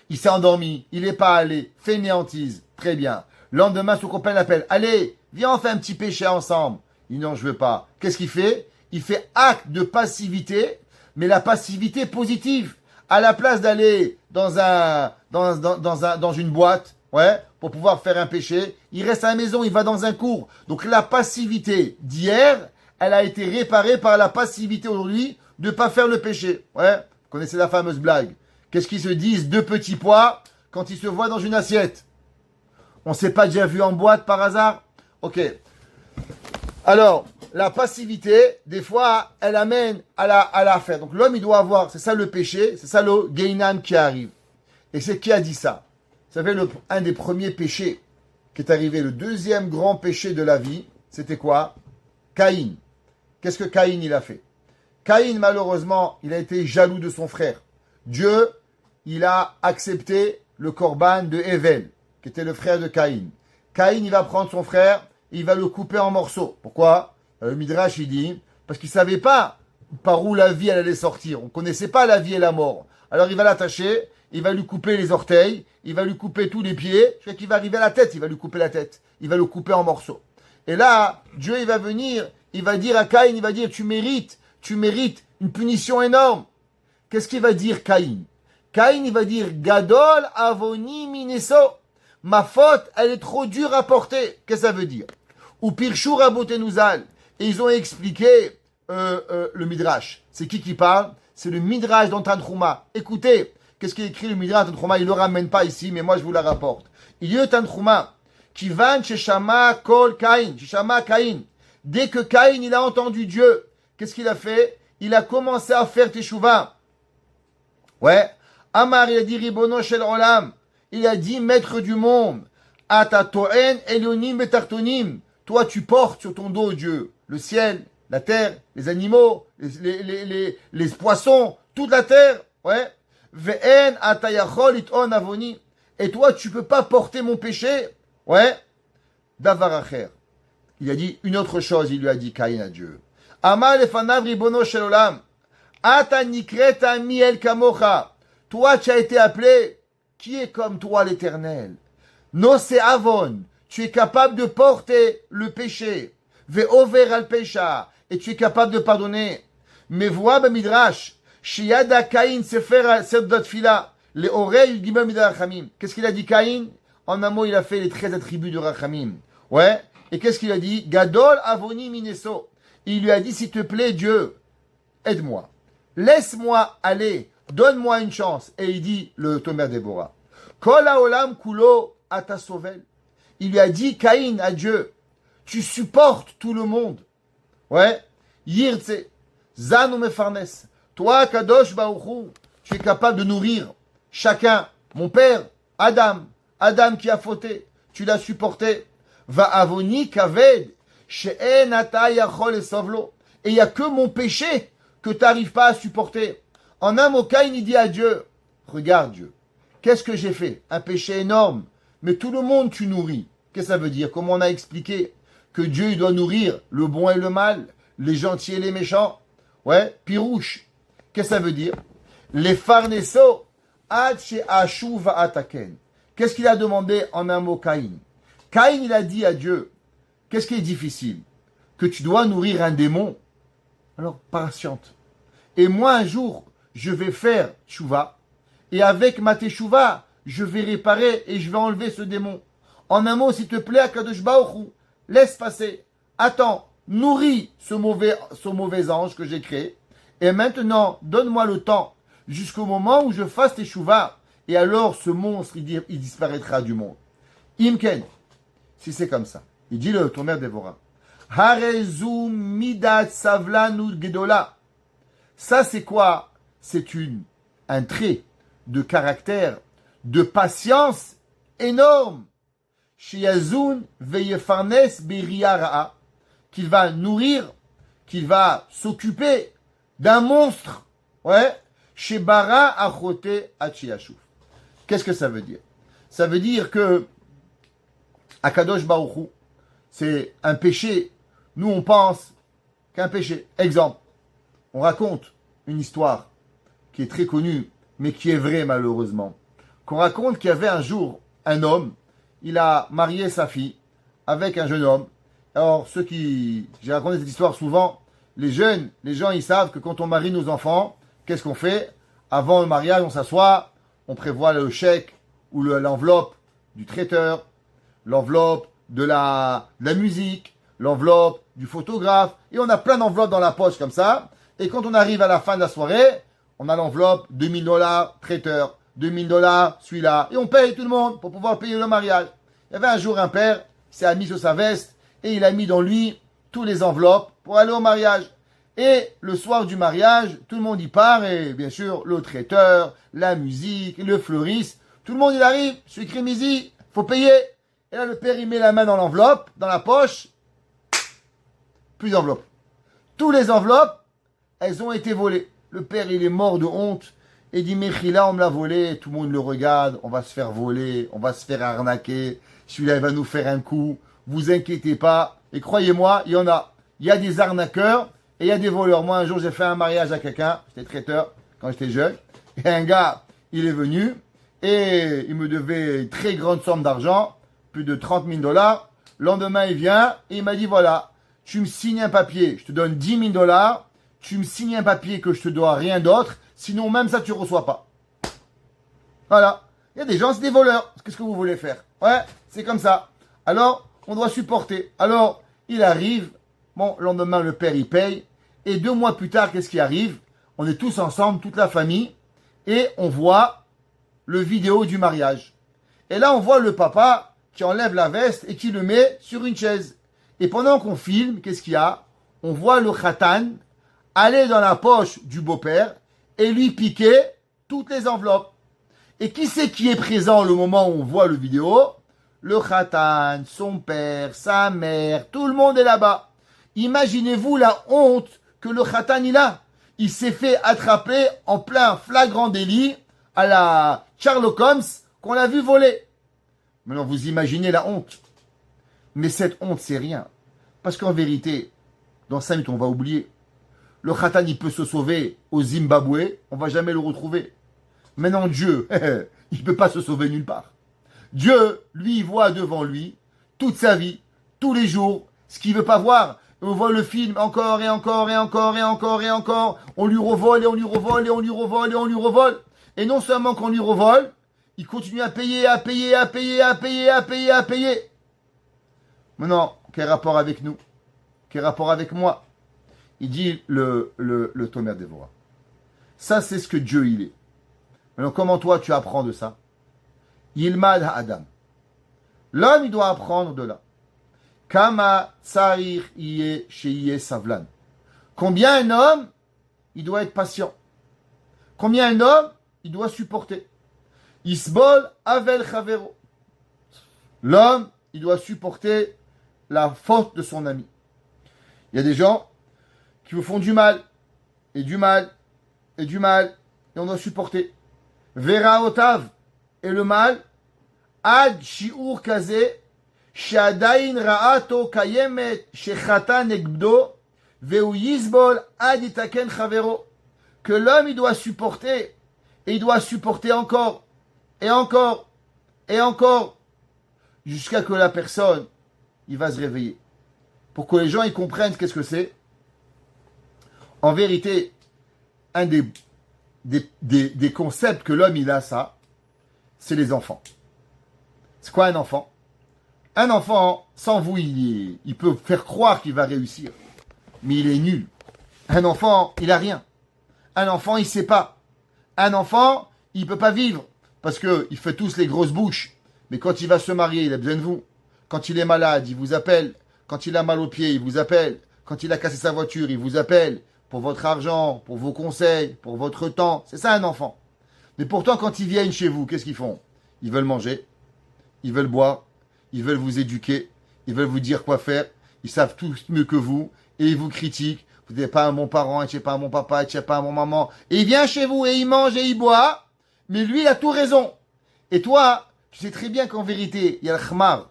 Il s'est endormi. Il n'est pas allé. Fainéantise. Très bien. Le lendemain, son copain l'appelle. Allez, viens, on fait un petit péché ensemble. Il dit non, je veux pas. Qu'est-ce qu'il fait? Il fait acte de passivité, mais la passivité positive. À la place d'aller dans une boîte, ouais, pour pouvoir faire un péché, il reste à la maison, il va dans un cours. Donc la passivité d'hier, elle a été réparée par la passivité aujourd'hui de ne pas faire le péché. Ouais, vous connaissez la fameuse blague. Qu'est-ce qu'ils se disent deux petits pois quand ils se voient dans une assiette? On s'est pas déjà vu en boîte par hasard? Ok. Alors, la passivité, des fois, elle amène à la faire. Donc l'homme, il doit avoir, c'est ça le péché, c'est ça le gainam qui arrive. Et c'est qui a dit ça? Ça fait un des premiers péchés qui est arrivé. Le deuxième grand péché de la vie, c'était quoi? Caïn. Qu'est-ce que Caïn, il a fait? Caïn, malheureusement, il a été jaloux de son frère. Dieu, il a accepté le korban de Hevel, qui était le frère de Caïn. Caïn, il va prendre son frère, il va le couper en morceaux. Pourquoi? Le Midrash, il dit, parce qu'il ne savait pas par où la vie elle allait sortir. On ne connaissait pas la vie et la mort. Alors il va l'attacher, il va lui couper les orteils, il va lui couper tous les pieds, jusqu'à qu'il va arriver à la tête, il va lui couper la tête. Il va le couper en morceaux. Et là, Dieu, il va venir, il va dire à Caïn, il va dire, tu mérites une punition énorme. Qu'est-ce qu'il va dire Caïn? Caïn, il va dire, Gadol avoni mineso. Ma faute, elle est trop dure à porter. Qu'est-ce que ça veut dire? Ou Pirchou Rabotenuzal. Et ils ont expliqué le Midrash. C'est qui parle? C'est le Midrash dans Tanchuma. Écoutez, qu'est-ce qu'il écrit le Midrash dans Tanchuma? Il ne le ramène pas ici, mais moi je vous la rapporte. Il y a Tanchuma. Kivan Sheshama Kol Caïn. Sheshama Caïn. Dès que Caïn, il a entendu Dieu, qu'est-ce qu'il a fait? Il a commencé à faire Teshuvah. Ouais. Amar, il a dit Ribono Shel Olam. Il a dit maître du monde. Ata Toen Elyonim Betartonim. Toi, tu portes sur ton dos Dieu, le ciel, la terre, les animaux, les poissons, toute la terre. Ouais. Ve'en atayachol iton avoni. Et toi, tu peux pas porter mon péché. Ouais. Davar acher. Il a dit une autre chose, il lui a dit Caïn à Dieu. Ama lefanav ribono shel olam. Ata nikreta miel kamocha. Toi, tu as été appelé. Qui est comme toi, l'Éternel? Nose avon. Tu es capable de porter le péché. Ve'over al pesha. Et tu es capable de pardonner. Mais vois, Midrash. Shiada Caïn sefer serdot fila. Les oreilles du Rachamim. Qu'est-ce qu'il a dit, Caïn? En un mot, il a fait les 13 attributs de Rachamim. Ouais. Et qu'est-ce qu'il a dit? Gadol avoni mineso. Il lui a dit, s'il te plaît, Dieu, aide-moi. Laisse-moi aller. Donne-moi une chance. Et il dit, le Tomer Déborah. Kol haolam kulo atasovel. Il lui a dit, Caïn, à Dieu, tu supportes tout le monde. Ouais. Yirtse. Zanu mefarnes. Toi, Kadosh Baruchu, tu es capable de nourrir chacun. Mon père, Adam qui a fauté, tu l'as supporté. Va avoni kaved, she'en ata yachol esavlo. Et il n'y a que mon péché que tu n'arrives pas à supporter. En un mot, Caïn, il dit à Dieu, regarde Dieu, qu'est-ce que j'ai fait? Un péché énorme, mais tout le monde tu nourris. Qu'est-ce que ça veut dire? Comme on a expliqué que Dieu il doit nourrir le bon et le mal, les gentils et les méchants. Ouais, pirouche. Qu'est-ce que ça veut dire? Les farneso, ad she'ashu va'ataken. Qu'est-ce qu'il a demandé en un mot, Caïn? Caïn, il a dit à Dieu, qu'est-ce qui est difficile? Que tu dois nourrir un démon? Alors, patiente. Et moi, un jour, je vais faire tchouva, et avec ma teshuva, je vais réparer et je vais enlever ce démon. En un mot, s'il te plaît, Akadosh Baruch Hu, laisse passer. Attends, nourris ce mauvais ange que j'ai créé, et maintenant, donne-moi le temps jusqu'au moment où je fasse teshuva, et alors ce monstre, il disparaîtra du monde. Imken, si c'est comme ça, il dit le Tomer Déborah, Harezu midat savlanu gedola. Ça, c'est quoi? C'est un trait de caractère, de patience énorme. Shiazun veyefarnes beriara'a, qu'il va nourrir, qu'il va s'occuper d'un monstre. Ouais. Shebara achote achiashuf. Qu'est-ce que ça veut dire? Ça veut dire que Akadosh Baruch Hu, c'est un péché. Nous, on pense qu'un péché. Exemple, on raconte une histoire qui est très connue, mais qui est vraie malheureusement. Qu'on raconte qu'il y avait un jour un homme, il a marié sa fille avec un jeune homme. Alors, j'ai raconté cette histoire souvent, les gens, ils savent que quand on marie nos enfants, qu'est-ce qu'on fait? Avant le mariage, on s'assoit, on prévoit le chèque ou l'enveloppe du traiteur, l'enveloppe de la musique, l'enveloppe du photographe, et on a plein d'enveloppes dans la poche comme ça. Et quand on arrive à la fin de la soirée, on a l'enveloppe $2000 traiteur, $2000 celui-là, et on paye tout le monde pour pouvoir payer le mariage. Il y avait un jour un père, il s'est mis sur sa veste, et il a mis dans lui tous les enveloppes pour aller au mariage. Et le soir du mariage, tout le monde y part, et bien sûr, le traiteur, la musique, le fleuriste, tout le monde il arrive, sucré midi, faut payer. Et là, le père, il met la main dans l'enveloppe, dans la poche, plus d'enveloppes. Tous les enveloppes, elles ont été volées. Le père, il est mort de honte, et dit, Mechila, on me l'a volé, tout le monde le regarde, on va se faire voler, on va se faire arnaquer, celui-là, il va nous faire un coup, vous inquiétez pas, et croyez-moi, il y en a. Il y a des arnaqueurs, et il y a des voleurs. Moi, un jour, j'ai fait un mariage à quelqu'un, j'étais traiteur, quand j'étais jeune, et un gars, il est venu, et il me devait une très grande somme d'argent, plus de $30 000. Le lendemain, il vient, et il m'a dit, voilà, tu me signes un papier, je te donne $10 000, tu me signes un papier que je te dois rien d'autre, sinon même ça, tu ne reçois pas. Voilà. Il y a des gens, c'est des voleurs. Qu'est-ce que vous voulez faire? Ouais, c'est comme ça. Alors, on doit supporter. Alors, il arrive, bon, le lendemain, le père, il paye, et 2 mois plus tard, qu'est-ce qui arrive? On est tous ensemble, toute la famille, et on voit le vidéo du mariage. Et là, on voit le papa qui enlève la veste et qui le met sur une chaise. Et pendant qu'on filme, qu'est-ce qu'il y a? On voit le khatan aller dans la poche du beau-père et lui piquer toutes les enveloppes. Et qui c'est qui est présent le moment où on voit le vidéo? Le khatan, son père, sa mère, tout le monde est là-bas. Imaginez-vous la honte que le khatan il a. Il s'est fait attraper en plein flagrant délit à la Sherlock Holmes qu'on l'a vu voler. Maintenant, vous imaginez la honte. Mais cette honte, c'est rien. Parce qu'en vérité, dans 5 minutes, on va oublier. le Khatan, il peut se sauver au Zimbabwe, on va jamais le retrouver. Maintenant, Dieu, il ne peut pas se sauver nulle part. Dieu, lui, il voit devant lui toute sa vie, tous les jours, ce qu'il veut pas voir. Et on voit le film encore et encore et encore et encore et encore. On lui revole et on lui revole et on lui revole et on lui revole. Et non seulement qu'on lui revole, il continue à payer, à payer, à payer, à payer, à payer, à payer. Maintenant, quel rapport avec nous? Quel rapport avec moi? Il dit le Tomer Dévorah. Ça, c'est ce que Dieu, il est. Maintenant, comment toi, tu apprends de ça? Yilmad Adam. L'homme, il doit apprendre de là. Kama tsarir iye sheiye savlan. Combien un homme, il doit être patient. Combien un homme, il doit supporter. Isbol avel chavero. L'homme, il doit supporter la faute de son ami. Il y a des gens qui vous font du mal, et du mal, et du mal, et on doit supporter. Vera otav, et le mal, ad shiur kaze, sheadain ra'ato kayemet, shechata negbdo, veu yisbol ad itaken chavero. Que l'homme, il doit supporter, et il doit supporter encore, et encore, et encore, jusqu'à que la personne, il va se réveiller. Pour que les gens, ils comprennent qu'est-ce que c'est. En vérité, un des concepts que l'homme, il a, ça, c'est les enfants. C'est quoi un enfant? Un enfant, sans vous, il peut faire croire qu'il va réussir, mais il est nul. Un enfant, il a rien. Un enfant, il sait pas. Un enfant, il peut pas vivre, parce qu'il fait tous les grosses bouches. Mais quand il va se marier, il a besoin de vous. Quand il est malade, il vous appelle. Quand il a mal aux pieds, il vous appelle. Quand il a cassé sa voiture, il vous appelle. Pour votre argent, pour vos conseils, pour votre temps. C'est ça un enfant. Mais pourtant, quand ils viennent chez vous, qu'est-ce qu'ils font? Ils veulent manger. Ils veulent boire. Ils veulent vous éduquer. Ils veulent vous dire quoi faire. Ils savent tout mieux que vous. Et ils vous critiquent. Vous n'êtes pas un bon parent, tu n'es pas un bon papa, tu n'es pas un bon maman. Et il vient chez vous et il mange et il boit. Mais lui, il a tout raison. Et toi, tu sais très bien qu'en vérité, il y a le khmar.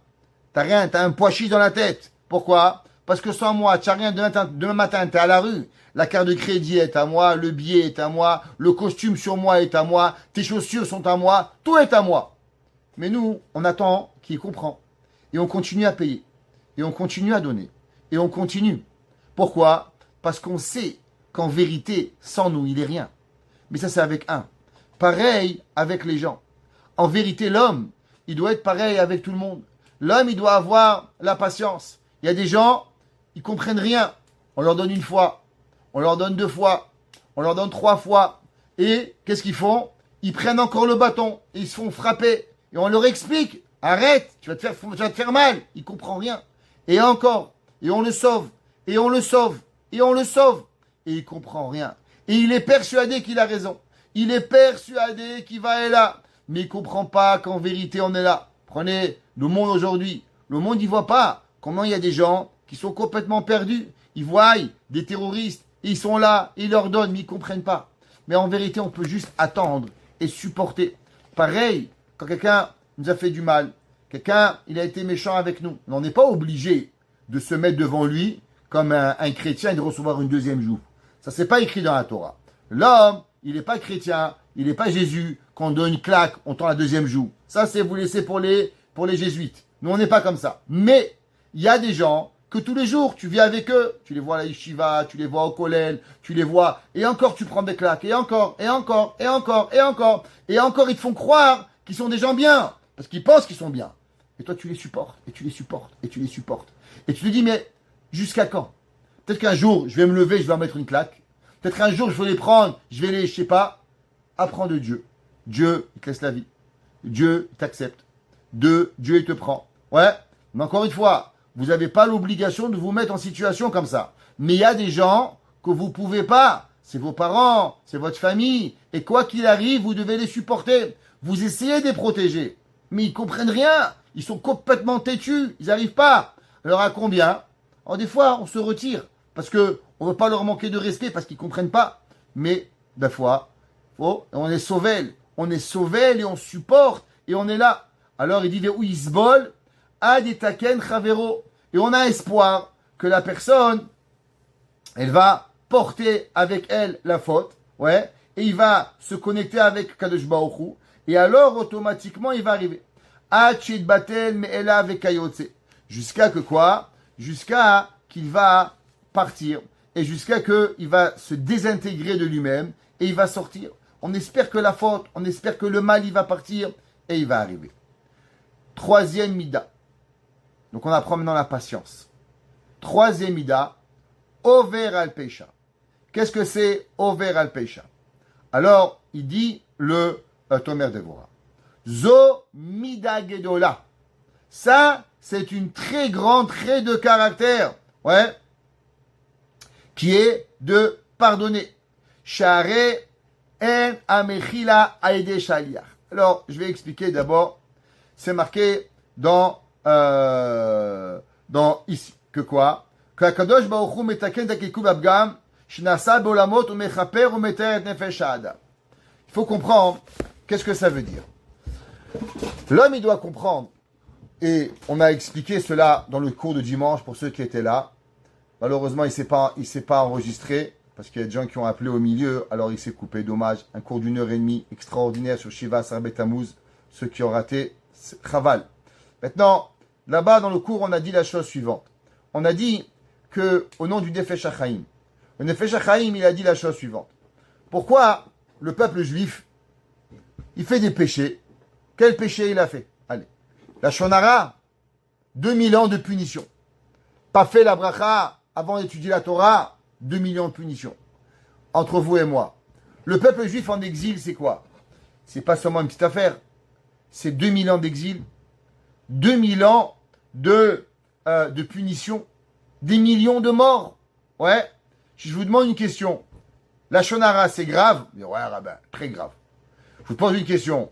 T'as rien, t'as un pois chiche dans la tête. Pourquoi? Parce que sans moi, tu n'as rien. Demain matin, tu es à la rue. La carte de crédit est à moi, le billet est à moi, le costume sur moi est à moi, tes chaussures sont à moi, tout est à moi. Mais nous, on attend qu'il comprend. Et on continue à payer. Et on continue à donner. Et on continue. Pourquoi? Parce qu'on sait qu'en vérité, sans nous, il est rien. Mais ça, c'est avec un. Pareil avec les gens. En vérité, l'homme, il doit être pareil avec tout le monde. L'homme, il doit avoir la patience. Il y a des gens, ils comprennent rien. On leur donne une fois, on leur donne 2 fois, on leur donne 3 fois. Et qu'est-ce qu'ils font? Ils prennent encore le bâton et ils se font frapper. Et on leur explique, arrête, tu vas te faire mal. Ils ne comprennent rien. Et encore, et on le sauve, et on le sauve, et on le sauve. Et il ne comprend rien. Et il est persuadé qu'il a raison. Il est persuadé qu'il va être là. Mais il ne comprend pas qu'en vérité, on est là. Prenez le monde aujourd'hui. Le monde, il ne voit pas comment il y a des gens qui sont complètement perdus. Ils voient des terroristes. Ils sont là, ils leur donnent, mais ils ne comprennent pas. Mais en vérité, on peut juste attendre et supporter. Pareil, quand quelqu'un nous a fait du mal, quelqu'un, il a été méchant avec nous. On n'est pas obligé de se mettre devant lui comme un chrétien et de recevoir une deuxième joue. Ça, c'est pas écrit dans la Torah. L'homme, il n'est pas chrétien, il n'est pas Jésus, qu'on donne une claque, on tend la deuxième joue. Ça, c'est vous laisser pour les jésuites. Nous, on n'est pas comme ça. Mais, il y a des gens que tous les jours, tu vis avec eux. Tu les vois à la yeshiva, tu les vois au kollel, tu les vois. Et encore, tu prends des claques. Et encore, et encore, et encore, et encore. Et encore, ils te font croire qu'ils sont des gens bien. Parce qu'ils pensent qu'ils sont bien. Et toi, tu les supportes, et tu les supportes, et tu les supportes. Et tu te dis, mais jusqu'à quand? Peut-être qu'un jour, je vais me lever, je vais leur mettre une claque. Peut-être qu'un jour, je vais les prendre, je vais les, je sais pas. Apprends de Dieu. Dieu, il te laisse la vie. Dieu, il t'accepte. Dieu, il te prend. Ouais, mais encore une fois, vous n'avez pas l'obligation de vous mettre en situation comme ça. Mais il y a des gens que vous ne pouvez pas. C'est vos parents, c'est votre famille. Et quoi qu'il arrive, vous devez les supporter. Vous essayez de les protéger. Mais ils ne comprennent rien. Ils sont complètement têtus. Ils n'arrivent pas. Alors à combien? Alors des fois, on se retire. Parce qu'on ne veut pas leur manquer de respect, parce qu'ils ne comprennent pas. Mais des fois, on est sauvel. On est sauvel et on supporte. Et on est là. Alors il dit, où il se bol, ad etaken chavero. Et on a espoir que la personne, elle va porter avec elle la faute, ouais, et il va se connecter avec Kadosh Baruch Hu, et alors automatiquement il va arriver. Jusqu'à que quoi? Jusqu'à qu'il va partir, et jusqu'à qu'il va se désintégrer de lui-même, et il va sortir. On espère que la faute, on espère que le mal, il va partir, et il va arriver. Troisième mida. Donc on apprend maintenant la patience. Troisième mida, over al peisha. Qu'est-ce que c'est over al peisha? Alors, il dit le Tomer Devora. Zo mida gedola. Ça, c'est une très grande trait de caractère, ouais, qui est de pardonner. Share en amechila aide shaliach. Alors, je vais expliquer d'abord. C'est marqué dans ici que quoi? Que Kadosh Baruch Hu metaken takikub abgam shnasa bolamot u mechaper u meter et nefesh adam. Il faut comprendre qu'est-ce que ça veut dire. L'homme, il doit comprendre, et on a expliqué cela dans le cours de dimanche pour ceux qui étaient là. Malheureusement, il s'est pas enregistré parce qu'il y a des gens qui ont appelé au milieu, alors il s'est coupé. Dommage. Un cours d'1h30 extraordinaire sur Shiva Sarbet Tammuz. Ceux qui ont raté, c'est Chaval. Maintenant, là-bas dans le cours, on a dit la chose suivante. On a dit que au nom du Nefesh HaChaim, le Nefesh HaChaim, il a dit la chose suivante. Pourquoi le peuple juif, il fait des péchés? Quel péché il a fait? Allez. La Shonara, 2000 ans de punition. Pas fait la bracha avant d'étudier la Torah, 2 millions de punitions. Entre vous et moi. Le peuple juif en exil, c'est quoi? C'est pas seulement une petite affaire. C'est 2000 ans d'exil. 2000 ans de punition. Des millions de morts. Ouais. Si je vous demande une question. La Shonara, c'est grave? Ouais, rabbin, très grave. Je vous pose une question.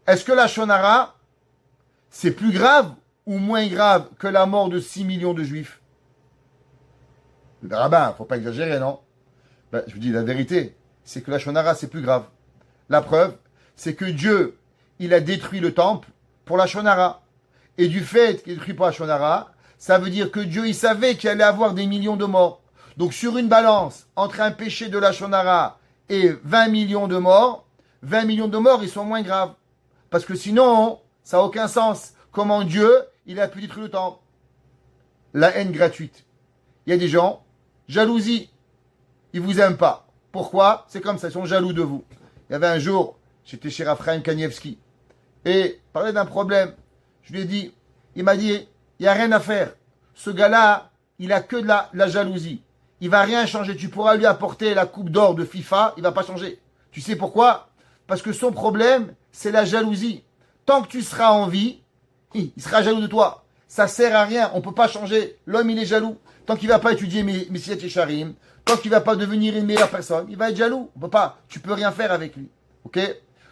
Est-ce que la Shonara, c'est plus grave ou moins grave que la mort de 6 millions de juifs? Le rabbin, faut pas exagérer, non? Ben, je vous dis la vérité, c'est que la Shonara, c'est plus grave. La preuve, c'est que Dieu, il a détruit le temple pour la Shonara. Et du fait qu'il a détruit pour la Shonara, ça veut dire que Dieu, il savait qu'il allait avoir des millions de morts. Donc sur une balance, entre un péché de la Shonara et 20 millions de morts, 20 millions de morts, ils sont moins graves. Parce que sinon, ça n'a aucun sens. Comment Dieu, il a pu détruire le temple? La haine gratuite. Il y a des gens, jalousie. Ils vous aiment pas. Pourquoi? C'est comme ça, ils sont jaloux de vous. Il y avait un jour, j'étais chez Raphaël Kanievski. Et parlait d'un problème. Je lui ai dit, il m'a dit, il n'y a rien à faire. Ce gars-là, il a que de la jalousie. Il va rien changer. Tu pourras lui apporter la coupe d'or de FIFA, il va pas changer. Tu sais pourquoi? Parce que son problème, c'est la jalousie. Tant que tu seras en vie, il sera jaloux de toi. Ça sert à rien. On peut pas changer. L'homme, il est jaloux. Tant qu'il va pas étudier Messilat Yesharim, tant qu'il va pas devenir une meilleure personne, il va être jaloux. On peut pas. Tu peux rien faire avec lui. Ok?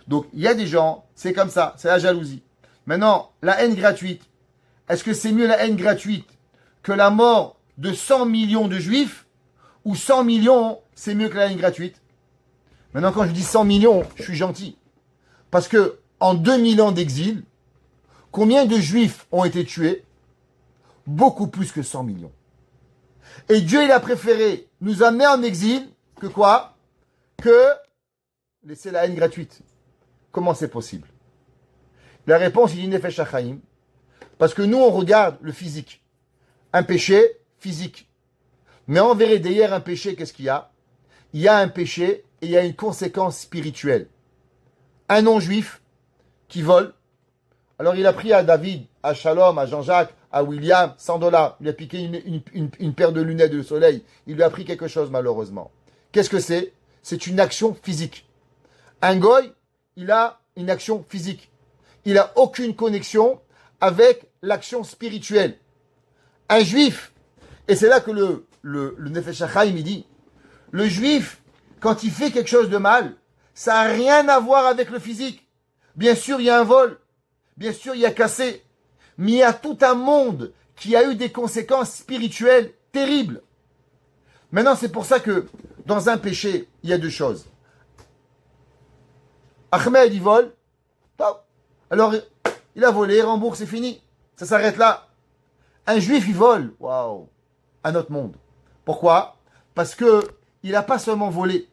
Donc, il y a des gens, c'est comme ça. C'est la jalousie. Maintenant, la haine gratuite. Est-ce que c'est mieux la haine gratuite que la mort de 100 millions de juifs? Ou 100 millions, c'est mieux que la haine gratuite? Maintenant, quand je dis 100 millions, je suis gentil. Parce que, en 2000 ans d'exil, combien de juifs ont été tués? Beaucoup plus que 100 millions. Et Dieu, il a préféré nous amener en exil que quoi? Que laisser la haine gratuite. Comment c'est possible? La réponse, il dit Nefesh HaChaim. Parce que nous, on regarde le physique. Un péché physique. Mais en vérité, derrière un péché, qu'est-ce qu'il y a? Il y a un péché et il y a une conséquence spirituelle. Un non-juif qui vole. Alors il a pris à David, à Shalom, à Jean-Jacques, à William, $100. Il a piqué une paire de lunettes de soleil. Il lui a pris quelque chose malheureusement. Qu'est-ce que c'est? C'est une action physique. Un goy, il a une action physique. Il n'a aucune connexion avec l'action spirituelle. Un juif, et c'est là que le Nefesh HaChaim, il dit, le juif, quand il fait quelque chose de mal, ça n'a rien à voir avec le physique. Bien sûr, il y a un vol. Bien sûr, il y a cassé. Mais il y a tout un monde qui a eu des conséquences spirituelles terribles. Maintenant, c'est pour ça que dans un péché, il y a deux choses. Ahmed, il vole. Top. Alors, il a volé, rembourse, c'est fini. Ça s'arrête là. Un juif, il vole. Waouh. Un autre monde. Pourquoi? Parce que il n'a pas seulement volé,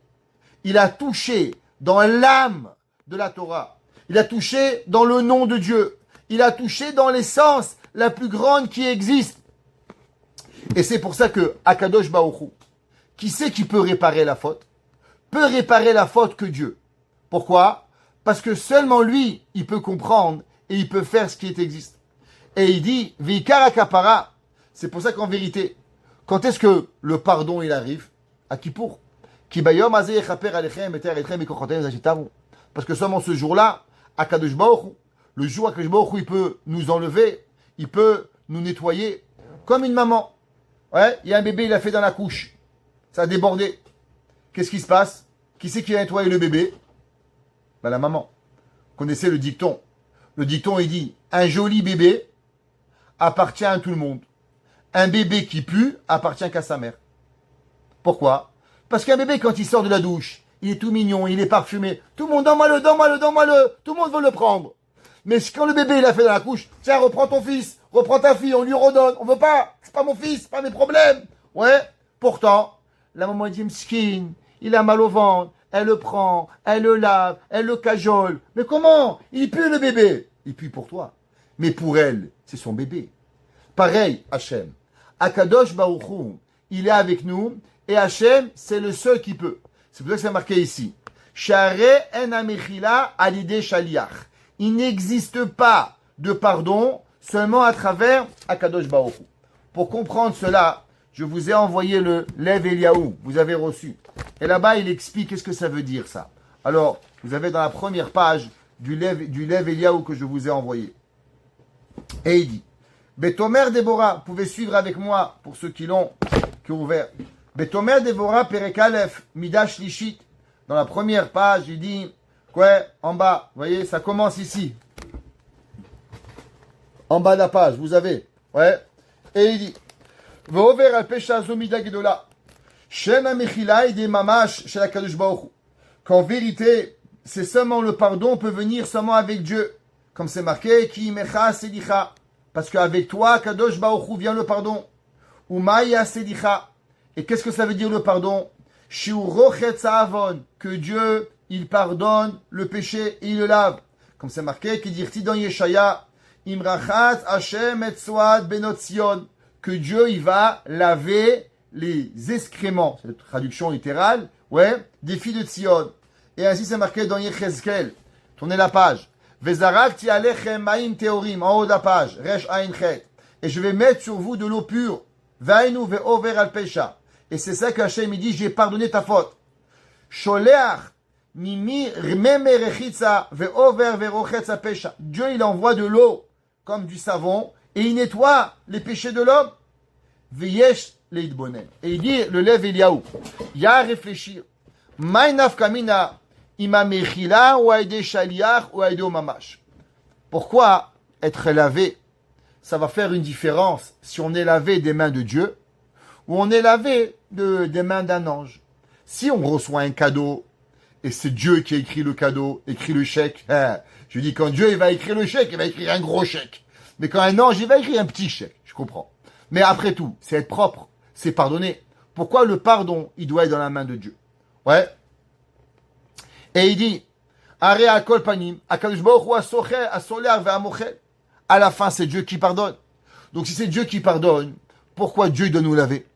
il a touché dans l'âme de la Torah. Il a touché dans le nom de Dieu. Il a touché dans l'essence la plus grande qui existe. Et c'est pour ça que Akadosh Baruch Hu, qui sait qu'il peut réparer la faute que Dieu. Pourquoi? Parce que seulement lui, il peut comprendre et il peut faire ce qui existe. Et il dit, Vikar Akapara. C'est pour ça qu'en vérité, quand est-ce que le pardon il arrive? À Kippour. Parce que seulement ce jour-là, Akadosh Baruch Hu, le jour où Akadosh Baruch Hu, il peut nous enlever, il peut nous nettoyer, comme une maman. Ouais, il y a un bébé, il a fait dans la couche. Ça a débordé. Qu'est-ce qui se passe? Qui c'est qui a nettoyé le bébé? Ben, la maman. Vous connaissez le dicton. Le dicton, il dit, un joli bébé appartient à tout le monde. Un bébé qui pue appartient qu'à sa mère. Pourquoi? Parce qu'un bébé, quand il sort de la douche, il est tout mignon, il est parfumé. Tout le monde, donne-moi-le, donne-moi-le, donne-moi-le. Tout le monde veut le prendre. Mais quand le bébé, il a fait dans la couche, tiens, reprends ton fils, reprends ta fille, on lui redonne. On veut pas. C'est pas mon fils, c'est pas mes problèmes. Ouais. Pourtant, la maman dit, Mskin, il a mal au ventre. Elle le prend, elle le lave, elle le cajole. Mais comment? Il pue le bébé. Il pue pour toi. Mais pour elle, c'est son bébé. Pareil, Hachem. Akadosh Baruch Hu, il est avec nous. Et Hachem, c'est le seul qui peut. C'est pour ça que c'est marqué ici. Share en amechila alide shaliach. Il n'existe pas de pardon seulement à travers Akadosh Baruch Hu. Pour comprendre cela, je vous ai envoyé le Lev Eliaou. Vous avez reçu. Et là-bas, il explique qu'est-ce que ça veut dire ça. Alors, vous avez dans la première page du Lev Eliaou que je vous ai envoyé. Et il dit, Betomer Déborah, vous pouvez suivre avec moi pour ceux qui ont ouvert. Betomer Déborah Perek Aleph Midash Lishit. Dans la première page, il dit, quoi, en bas, vous voyez, ça commence ici. En bas de la page, vous avez, ouais. Et il dit, Ve'over al pesha zomida gedola. Shena mechila de mamash chez la Kadosh Baruch Hu. Qu'en vérité, c'est seulement le pardon peut venir seulement avec Dieu. Comme c'est marqué, Ki mecha sedicha. Parce qu'avec toi, Kadosh Baruch Hu, vient le pardon. Umaya sedicha. Et qu'est-ce que ça veut dire le pardon? Shiu rochet avon. Que Dieu, il pardonne le péché et il le lave. Comme c'est marqué, qui dit dans Yeshaya, Imrachat Hashem et Soad benot Sion. Que Dieu, il va laver les excréments, c'est la traduction littérale, ouais, des filles de Tzion. Et ainsi c'est marqué dans Yechezkel. Tournez la page. Vezarakti alechem ma'im teorim, en haut de la page, resh ain chet. Et je vais mettre sur vous de l'eau pure. Vainu ve'over al pesha. Et c'est ça que Hachem dit, j'ai pardonné ta faute. Sholeach mimi meme rechitza ve'over ve'rochetza pesha. Dieu, il envoie de l'eau comme du savon et il nettoie les péchés de l'homme. Veyesh leidbonen. Et il dit, le Lev Eliaou, il y a à réfléchir. Maïnaf kamina ima mechila ou aide shaliach ou aide mamash. Pourquoi être lavé, ça va faire une différence si on est lavé des mains de Dieu ou on est lavé des mains d'un ange. Si on reçoit un cadeau et c'est Dieu qui a écrit le cadeau, écrit le chèque, je dis quand Dieu il va écrire le chèque, il va écrire un gros chèque. Mais quand un ange il va écrire un petit chèque, je comprends. Mais après tout, c'est être propre, c'est pardonner. Pourquoi le pardon, il doit être dans la main de Dieu? Ouais. Et il dit, à la fin, c'est Dieu qui pardonne. Donc si c'est Dieu qui pardonne, pourquoi Dieu doit nous laver?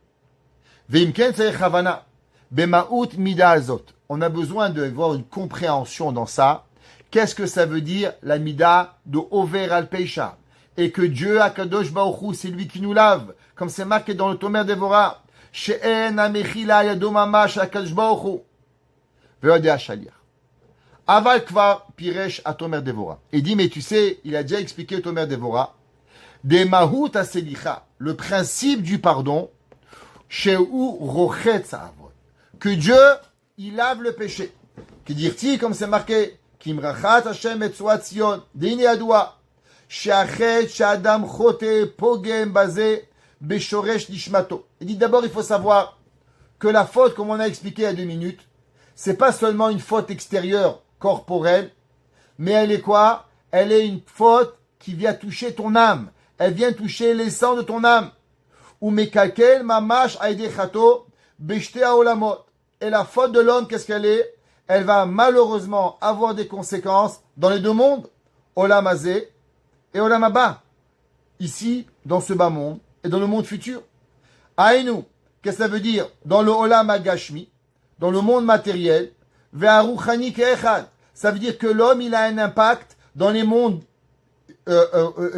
On a besoin d'avoir une compréhension dans ça. Qu'est-ce que ça veut dire la mida de Over al Peisha? Et que Dieu, Akadosh Baruch Hu, c'est lui qui nous lave. Comme c'est marqué dans le Tomer Devorah. She'en amechila yado mamash Akadosh Baruch Hu. Ve'ode hashaliach. Aval kvar piresh à Tomer Devorah. Et dit, mais tu sais, il a déjà expliqué le Tomer Devorah. De mahut aselicha. Le principe du pardon. She'u rochetz avon. Que Dieu, il lave le péché. Qui dit, comme c'est marqué. Kimrachat Hashem et Soat Sion. Deine yadoua. Il dit d'abord, il faut savoir que la faute, comme on a expliqué il y a 2 minutes, c'est pas seulement une faute extérieure, corporelle, mais elle est quoi? Elle est une faute qui vient toucher ton âme. Elle vient toucher l'essence de ton âme. Et la faute de l'homme, qu'est-ce qu'elle est? Elle va malheureusement avoir des conséquences dans les deux mondes, Olam Hazé et Olam Haba. Ici, dans ce bas monde, et dans le monde futur. Aïnou, qu'est-ce que ça veut dire? Dans le Olam Agashmi, dans le monde matériel, Ve'aruchani ke'echad. Ça veut dire que l'homme, il a un impact dans les mondes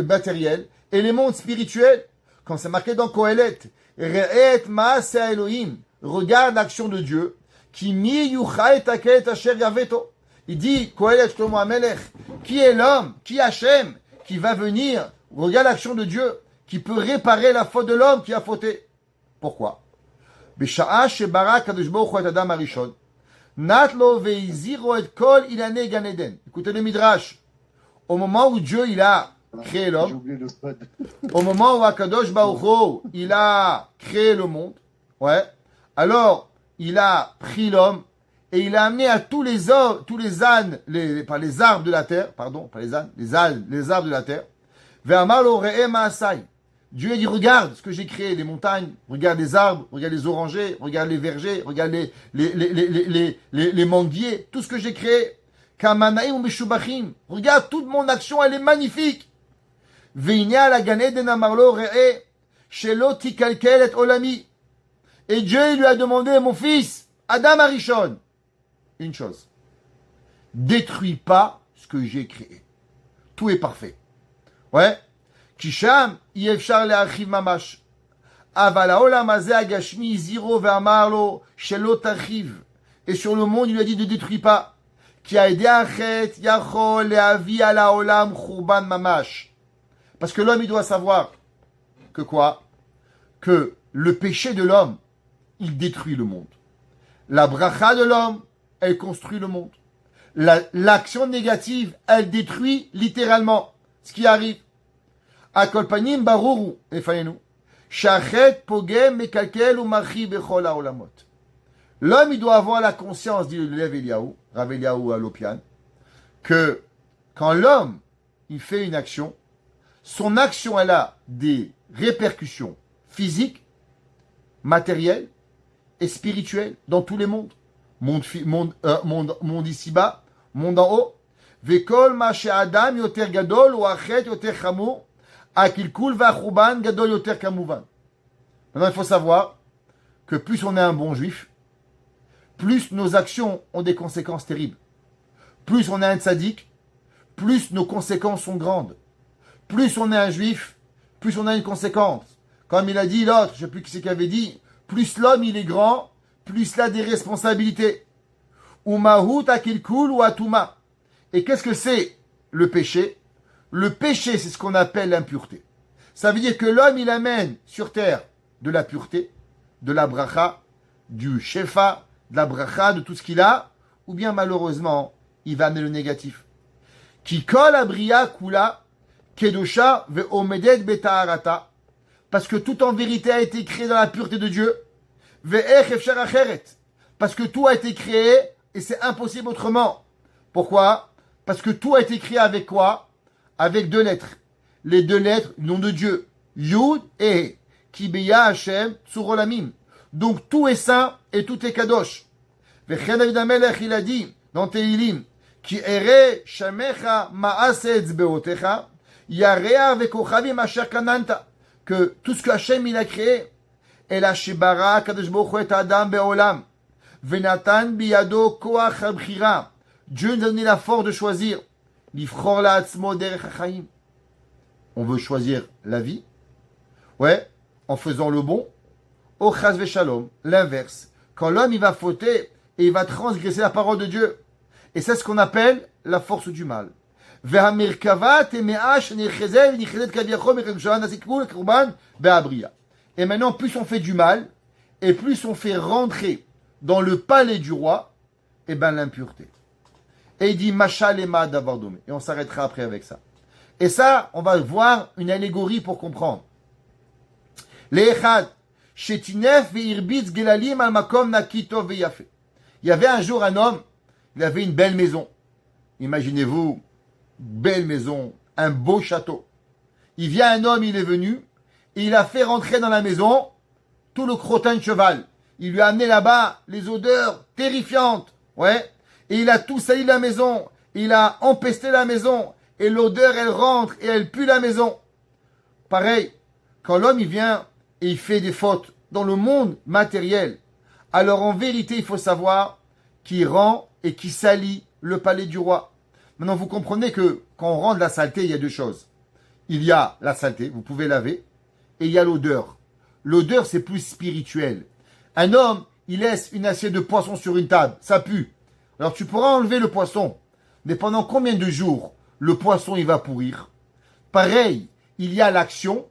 matériels et les mondes spirituels. Quand c'est marqué dans Kohelet, Re'et ma'aseh Elohim, regarde l'action de Dieu, qui mi yucha et taket asher yaveto. Il dit, Kohelet Shlomo HaMelech, qui est l'homme, qui Hachem, qui va venir, regarde l'action de Dieu, qui peut réparer la faute de l'homme qui a fauté. Pourquoi? Bisha'a shebara kadosh baruch hu et adam harishon, natlo veiziro et kol ilane gan Eden. Écoutez le midrash. Au moment où Dieu il a créé l'homme, au moment où Akadosh Baruch Hu, il a créé le monde, ouais, alors il a pris l'homme et il a amené à tous les arbres de la terre, pardon, pas les ânes, les arbres de la terre, Ve'amar lo re'eh ma'asai. Dieu a dit, regarde ce que j'ai créé, les montagnes, regarde les arbres, regarde les orangers, regarde les vergers, regarde les manguiers, tout ce que j'ai créé. Kamanaim meshubachim. Regarde, toute mon action, elle est magnifique. Ve'inya la Gan Eden amar lo re'eh shelo tikalkel et olami. Et Dieu il lui a demandé, mon fils, Adam Harishon, une chose. Détruis pas ce que j'ai créé. Tout est parfait. Ouais. Kisham, yefshar le'archiv mamash. Aval ha'olam hazeh hagashmi ziro ve'amar lo shelo tarchiv. Et sur le monde, il lui a dit ne détruis pas. Ki ha'edeh ha'chet yachol le'avi al ha'olam churban mamash. Parce que l'homme, il doit savoir que quoi? Que le péché de l'homme, il détruit le monde. La bracha de l'homme, elle construit le monde. L'action négative, elle détruit littéralement ce qui arrive. Akolpanim baruru, efayenu, shachet pogem mekalkel ou marchi bechol haolamot. L'homme, il doit avoir la conscience, dit le Rav Eliyahu à Lopian, que quand l'homme, il fait une action, son action, elle a des répercussions physiques, matérielles et spirituelles dans tous les mondes. Monde ici-bas, monde en haut. Vekol ma she'adam yoter gadol ou achet yoter chamur, akilkul va'chuban gadol yoter kamuvan. Maintenant, il faut savoir que plus on est un bon juif, plus nos actions ont des conséquences terribles. Plus on est un tzaddik, plus nos conséquences sont grandes. Plus on est un juif, plus on a une conséquence. Comme il a dit l'autre, je ne sais plus qui c'est qui avait dit, plus l'homme il est grand, plus il a des responsabilités. Umahut akilkul ou atuma. Et qu'est-ce que c'est le péché? Le péché, c'est ce qu'on appelle l'impureté. Ça veut dire que l'homme, il amène sur terre de la pureté, de la bracha, du shefa, de la bracha, de tout ce qu'il a, ou bien malheureusement, il va amener le négatif. Ki kol abriya kula kedosha ve'omedet beta'arata. Parce que tout en vérité a été créé dans la pureté de Dieu. Ve'ech efshar acheret. Parce que tout a été créé et c'est impossible autrement. Pourquoi? Parce que tout a été créé avec quoi? Avec deux lettres. Les deux lettres du nom de Dieu. Yud et He. Ki beya Hashem tsurolamim. Donc tout est saint et tout est kadosh. Vechen David HaMelech, il a dit dans Tehilim, Ki ere shamecha ma'ase etzbeotecha, yarea vekochavim asher kananta. Que tout ce que Hashem il a créé, El Hashibara kadosh baruch hu et adam be'olam, venatan biyado koach habchira. Dieu nous a donné la force de choisir. Lifchor la'atzmo derech ha'chaim. On veut choisir la vie, ouais, en faisant le bon, au chas v'shalom, l'inverse. Quand l'homme il va fauter et il va transgresser la parole de Dieu. Et c'est ce qu'on appelle la force du mal. Et maintenant, plus on fait du mal, et plus on fait rentrer dans le palais du roi, et ben l'impureté. Et il dit Machalema d'Avardome. Et on s'arrêtera après avec ça. Et ça, on va voir une allégorie pour comprendre. Le'echad, shetinef ve'irbitz gelalim al makom nakito ve'yafe. Il y avait un jour un homme, il avait une belle maison. Imaginez-vous, belle maison, un beau château. Il vient un homme, il est venu, et il a fait rentrer dans la maison tout le crottin de cheval. il lui a amené là-bas les odeurs terrifiantes. Ouais. Et il a tout sali la maison. Il a empesté la maison. Et l'odeur, elle rentre et elle pue la maison. Pareil, quand l'homme, il vient et il fait des fautes dans le monde matériel, alors en vérité, il faut savoir qu'il rend et qu'il salit le palais du roi. Maintenant, vous comprenez que quand on rend de la saleté, il y a deux choses. Il y a la saleté, vous pouvez laver, et il y a l'odeur. L'odeur, c'est plus spirituel. Un homme, il laisse une assiette de poisson sur une table, ça pue. Alors tu pourras enlever le poisson, mais pendant combien de jours le poisson il va pourrir? Pareil, il y a l'action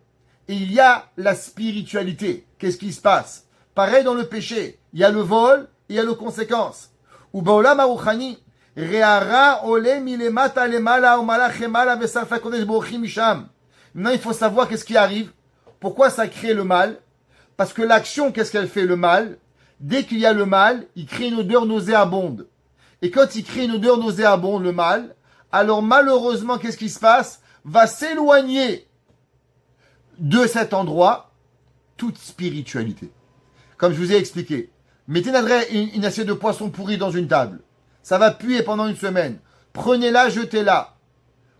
et il y a la spiritualité. Qu'est-ce qui se passe? Pareil dans le péché, il y a le vol et il y a les conséquences. Ou baolam haruchani, re'ara ole milemata lemala ou malach lemala vesarfa kodesh bochim misham. Maintenant, il faut savoir qu'est-ce qui arrive. Pourquoi ça crée le mal? Parce que l'action, qu'est-ce qu'elle fait, le mal? Dès qu'il y a le mal, il crée une odeur nauséabonde. Et quand il crée une odeur nauséabonde, le mal, alors malheureusement, qu'est-ce qui se passe? Va s'éloigner de cet endroit toute spiritualité. Comme je vous ai expliqué, mettez une assiette de poisson pourri dans une table. Ça va puer pendant une semaine. Prenez-la, jetez-la.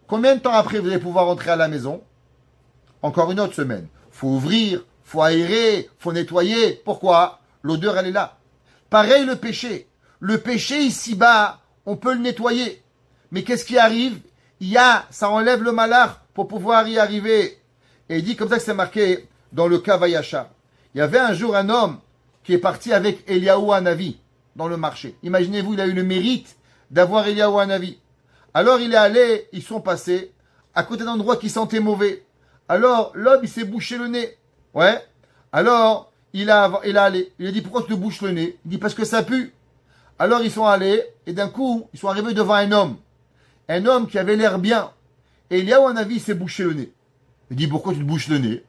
Combien de temps après vous allez pouvoir rentrer à la maison? Encore une autre semaine. Faut ouvrir, faut aérer, faut nettoyer. Pourquoi? L'odeur, elle est là. Pareil le péché. Le péché ici-bas, on peut le nettoyer. Mais qu'est-ce qui arrive? Ça enlève le malach pour pouvoir y arriver. Et il dit comme ça que c'est marqué dans le Kavayasha. Il y avait un jour un homme qui est parti avec Eliaou Hanavi dans le marché. Imaginez-vous, il a eu le mérite d'avoir Eliaou Hanavi. Alors il est allé, ils sont passés à côté d'un endroit qui sentait mauvais. Alors l'homme, il s'est bouché le nez. Ouais. Alors il a allé. Il a dit pourquoi tu te bouches le nez? Il dit parce que ça pue. Alors ils sont allés et d'un coup, ils sont arrivés devant un homme. Un homme qui avait l'air bien. Et Eliaou Hanavi s'est bouché le nez. Il dit pourquoi tu te bouches le nez?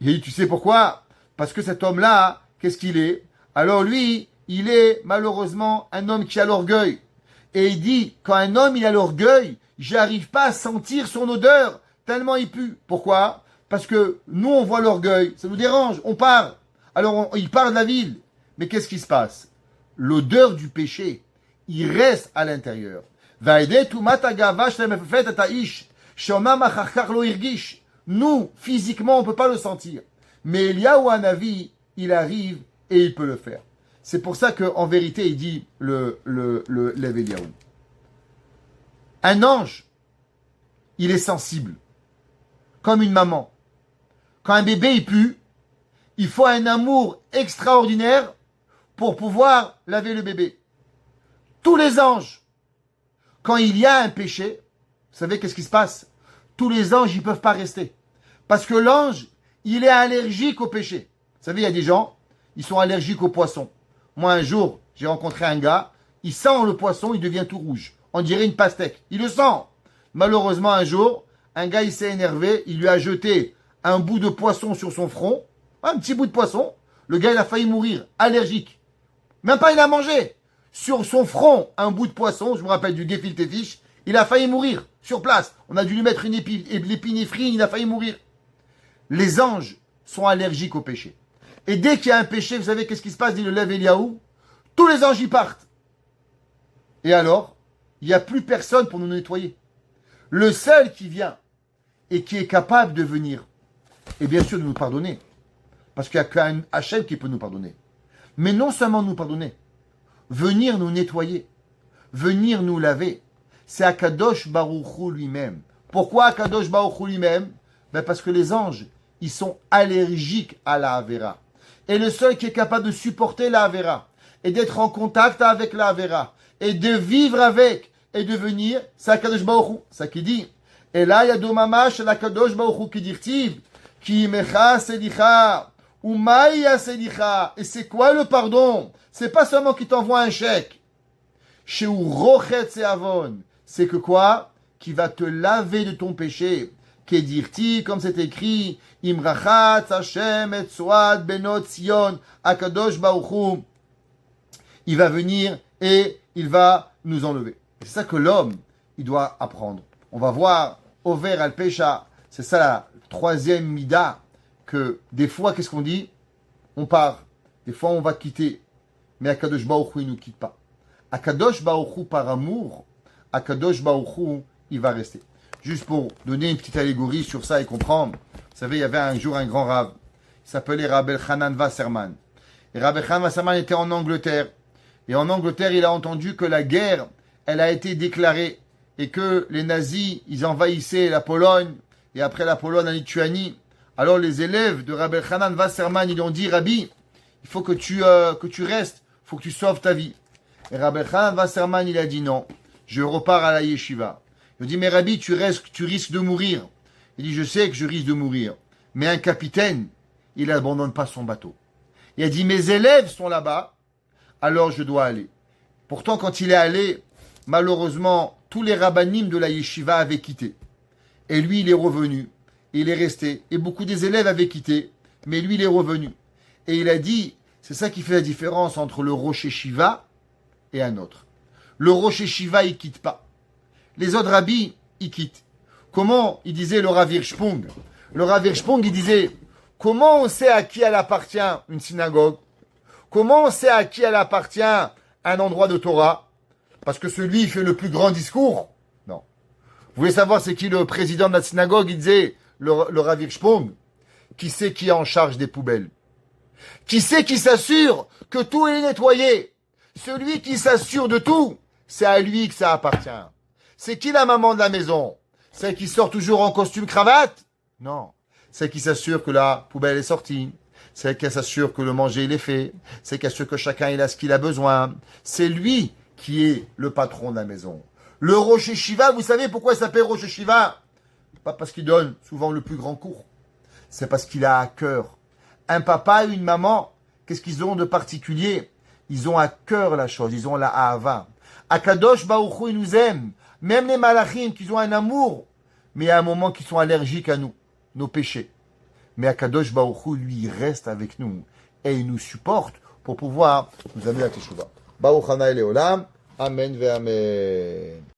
Il dit tu sais pourquoi? Parce que cet homme-là, qu'est-ce qu'il est? Alors lui, il est malheureusement un homme qui a l'orgueil. Et il dit, quand un homme il a l'orgueil, j'arrive pas à sentir son odeur, tellement il pue. Pourquoi? Parce que nous on voit l'orgueil, ça nous dérange, on part. Alors il part de la ville. Mais qu'est-ce qui se passe? L'odeur du péché, il reste à l'intérieur. Nous, physiquement, on ne peut pas le sentir. Mais Eliaou Hanavi, il arrive et il peut le faire. C'est pour ça qu'en vérité, il dit le Eliaou. Un ange, il est sensible. Comme une maman. Quand un bébé il pue, il faut un amour extraordinaire pour pouvoir laver le bébé. Tous les anges, quand il y a un péché, vous savez qu'est-ce qui se passe? Tous les anges, ils ne peuvent pas rester. Parce que l'ange, il est allergique au péché. Vous savez, il y a des gens, ils sont allergiques au poisson. Moi, un jour, j'ai rencontré un gars, il sent le poisson, il devient tout rouge. On dirait une pastèque. Il le sent. Malheureusement, un jour, un gars, il s'est énervé, il lui a jeté un bout de poisson sur son front, un petit bout de poisson. Le gars, il a failli mourir, allergique. Même pas, il a mangé. Sur son front, un bout de poisson, je me rappelle du gefilte fish, il a failli mourir, sur place. On a dû lui mettre une épinéphrine, il a failli mourir. Les anges sont allergiques au péché. Et dès qu'il y a un péché, vous savez qu'est-ce qui se passe, dit le Lev Eliaou? Tous les anges y partent. Et alors, il n'y a plus personne pour nous nettoyer. Le seul qui vient et qui est capable de venir, et bien sûr de nous pardonner, parce qu'il n'y a qu'un Hachem qui peut nous pardonner. Mais non seulement nous pardonner, venir nous nettoyer, venir nous laver, c'est Akadosh Baruch Hu lui-même. Pourquoi Akadosh Baruch Hu lui-même? Parce que les anges, ils sont allergiques à la Avera. Et le seul qui est capable de supporter la Avera, et d'être en contact avec la Avera, et de vivre avec, et de venir, c'est Akadosh Baruch Hu. Ça qui dit, et là, il y a Domamash, l'Akadosh Baruch Hu qui dit, qui mecha selicha, ou maïa selicha. Et c'est quoi le pardon? C'est pas seulement qu'il t'envoie un chèque. Chez Rochet Seavon. C'est que quoi? Qui va te laver de ton péché. Kedirti, comme c'est écrit, Imrachat Hashem et Soad Benot Sion, Akadosh Baruch Hu. Il va venir et il va nous enlever. C'est ça que l'homme, il doit apprendre. On va voir Over al Pesha. C'est ça la troisième mida, que des fois, qu'est-ce qu'on dit? On part Des fois, on va quitter. Mais Akadosh Baruch Hu, il ne nous quitte pas. Akadosh Baruch Hu, par amour, Akadosh Baruch Hu, il va rester. Juste pour donner une petite allégorie sur ça et comprendre. Vous savez, il y avait un jour un grand rave. Il s'appelait Rabbi Elchanan Wasserman. Et Rabbi Elchanan Wasserman était en Angleterre. Et en Angleterre, il a entendu que la guerre, elle a été déclarée. Et que les nazis, ils envahissaient la Pologne. Et après la Pologne, la Lituanie. Alors les élèves de Rabbi Elchanan Wasserman, ils lui ont dit, Rabbi, il faut que tu restes. Il faut que tu sauves ta vie. Et Rabbi Elchanan Wasserman, il a dit non. Je repars à la yeshiva. Il dit, mais Rabbi, tu risques de mourir. Il dit, je sais que je risque de mourir. Mais un capitaine, il n'abandonne pas son bateau. Il a dit, mes élèves sont là-bas, alors je dois aller. Pourtant, quand il est allé, malheureusement, tous les rabbanim de la yeshiva avaient quitté. Et lui, il est revenu. Il est resté. Et beaucoup des élèves avaient quitté. Mais lui, il est revenu. Et il a dit, c'est ça qui fait la différence entre le Rosh Yeshiva et un autre. Le Rosh Yeshiva, il quitte pas. Les autres rabbis, ils quittent. Comment il disait le Rav Hirschprung? Le Rav Hirschprung, il disait, comment on sait à qui elle appartient une synagogue? Comment on sait à qui elle appartient un endroit de Torah? Parce que celui qui fait le plus grand discours? Non. Vous voulez savoir c'est qui le président de la synagogue? Il disait, le Rav Hirschprung, qui c'est qui est en charge des poubelles? Qui c'est qui s'assure que tout est nettoyé? Celui qui s'assure de tout, c'est à lui que ça appartient. C'est qui la maman de la maison? Celle qui sort toujours en costume cravate? Non. Celle qui s'assure que la poubelle est sortie. Celle qui s'assure que le manger il est fait. Celle qui assure que chacun il a ce qu'il a besoin. C'est lui qui est le patron de la maison. Le Rosh Yeshiva, vous savez pourquoi il s'appelle Rosh Yeshiva? Pas parce qu'il donne souvent le plus grand cours. C'est parce qu'il a à cœur. Un papa et une maman, qu'est-ce qu'ils ont de particulier? Ils ont à cœur la chose, ils ont la ahava. Akadosh Baruch Hu, il nous aime. Même les malachim, qui ont un amour, mais à un moment qu'ils sont allergiques à nous, nos péchés. Mais Akadosh Baruch Hu, lui, il reste avec nous et il nous supporte pour pouvoir nous amener à Teshuvah. Baruch Hana Leolam. Amen ve Amen.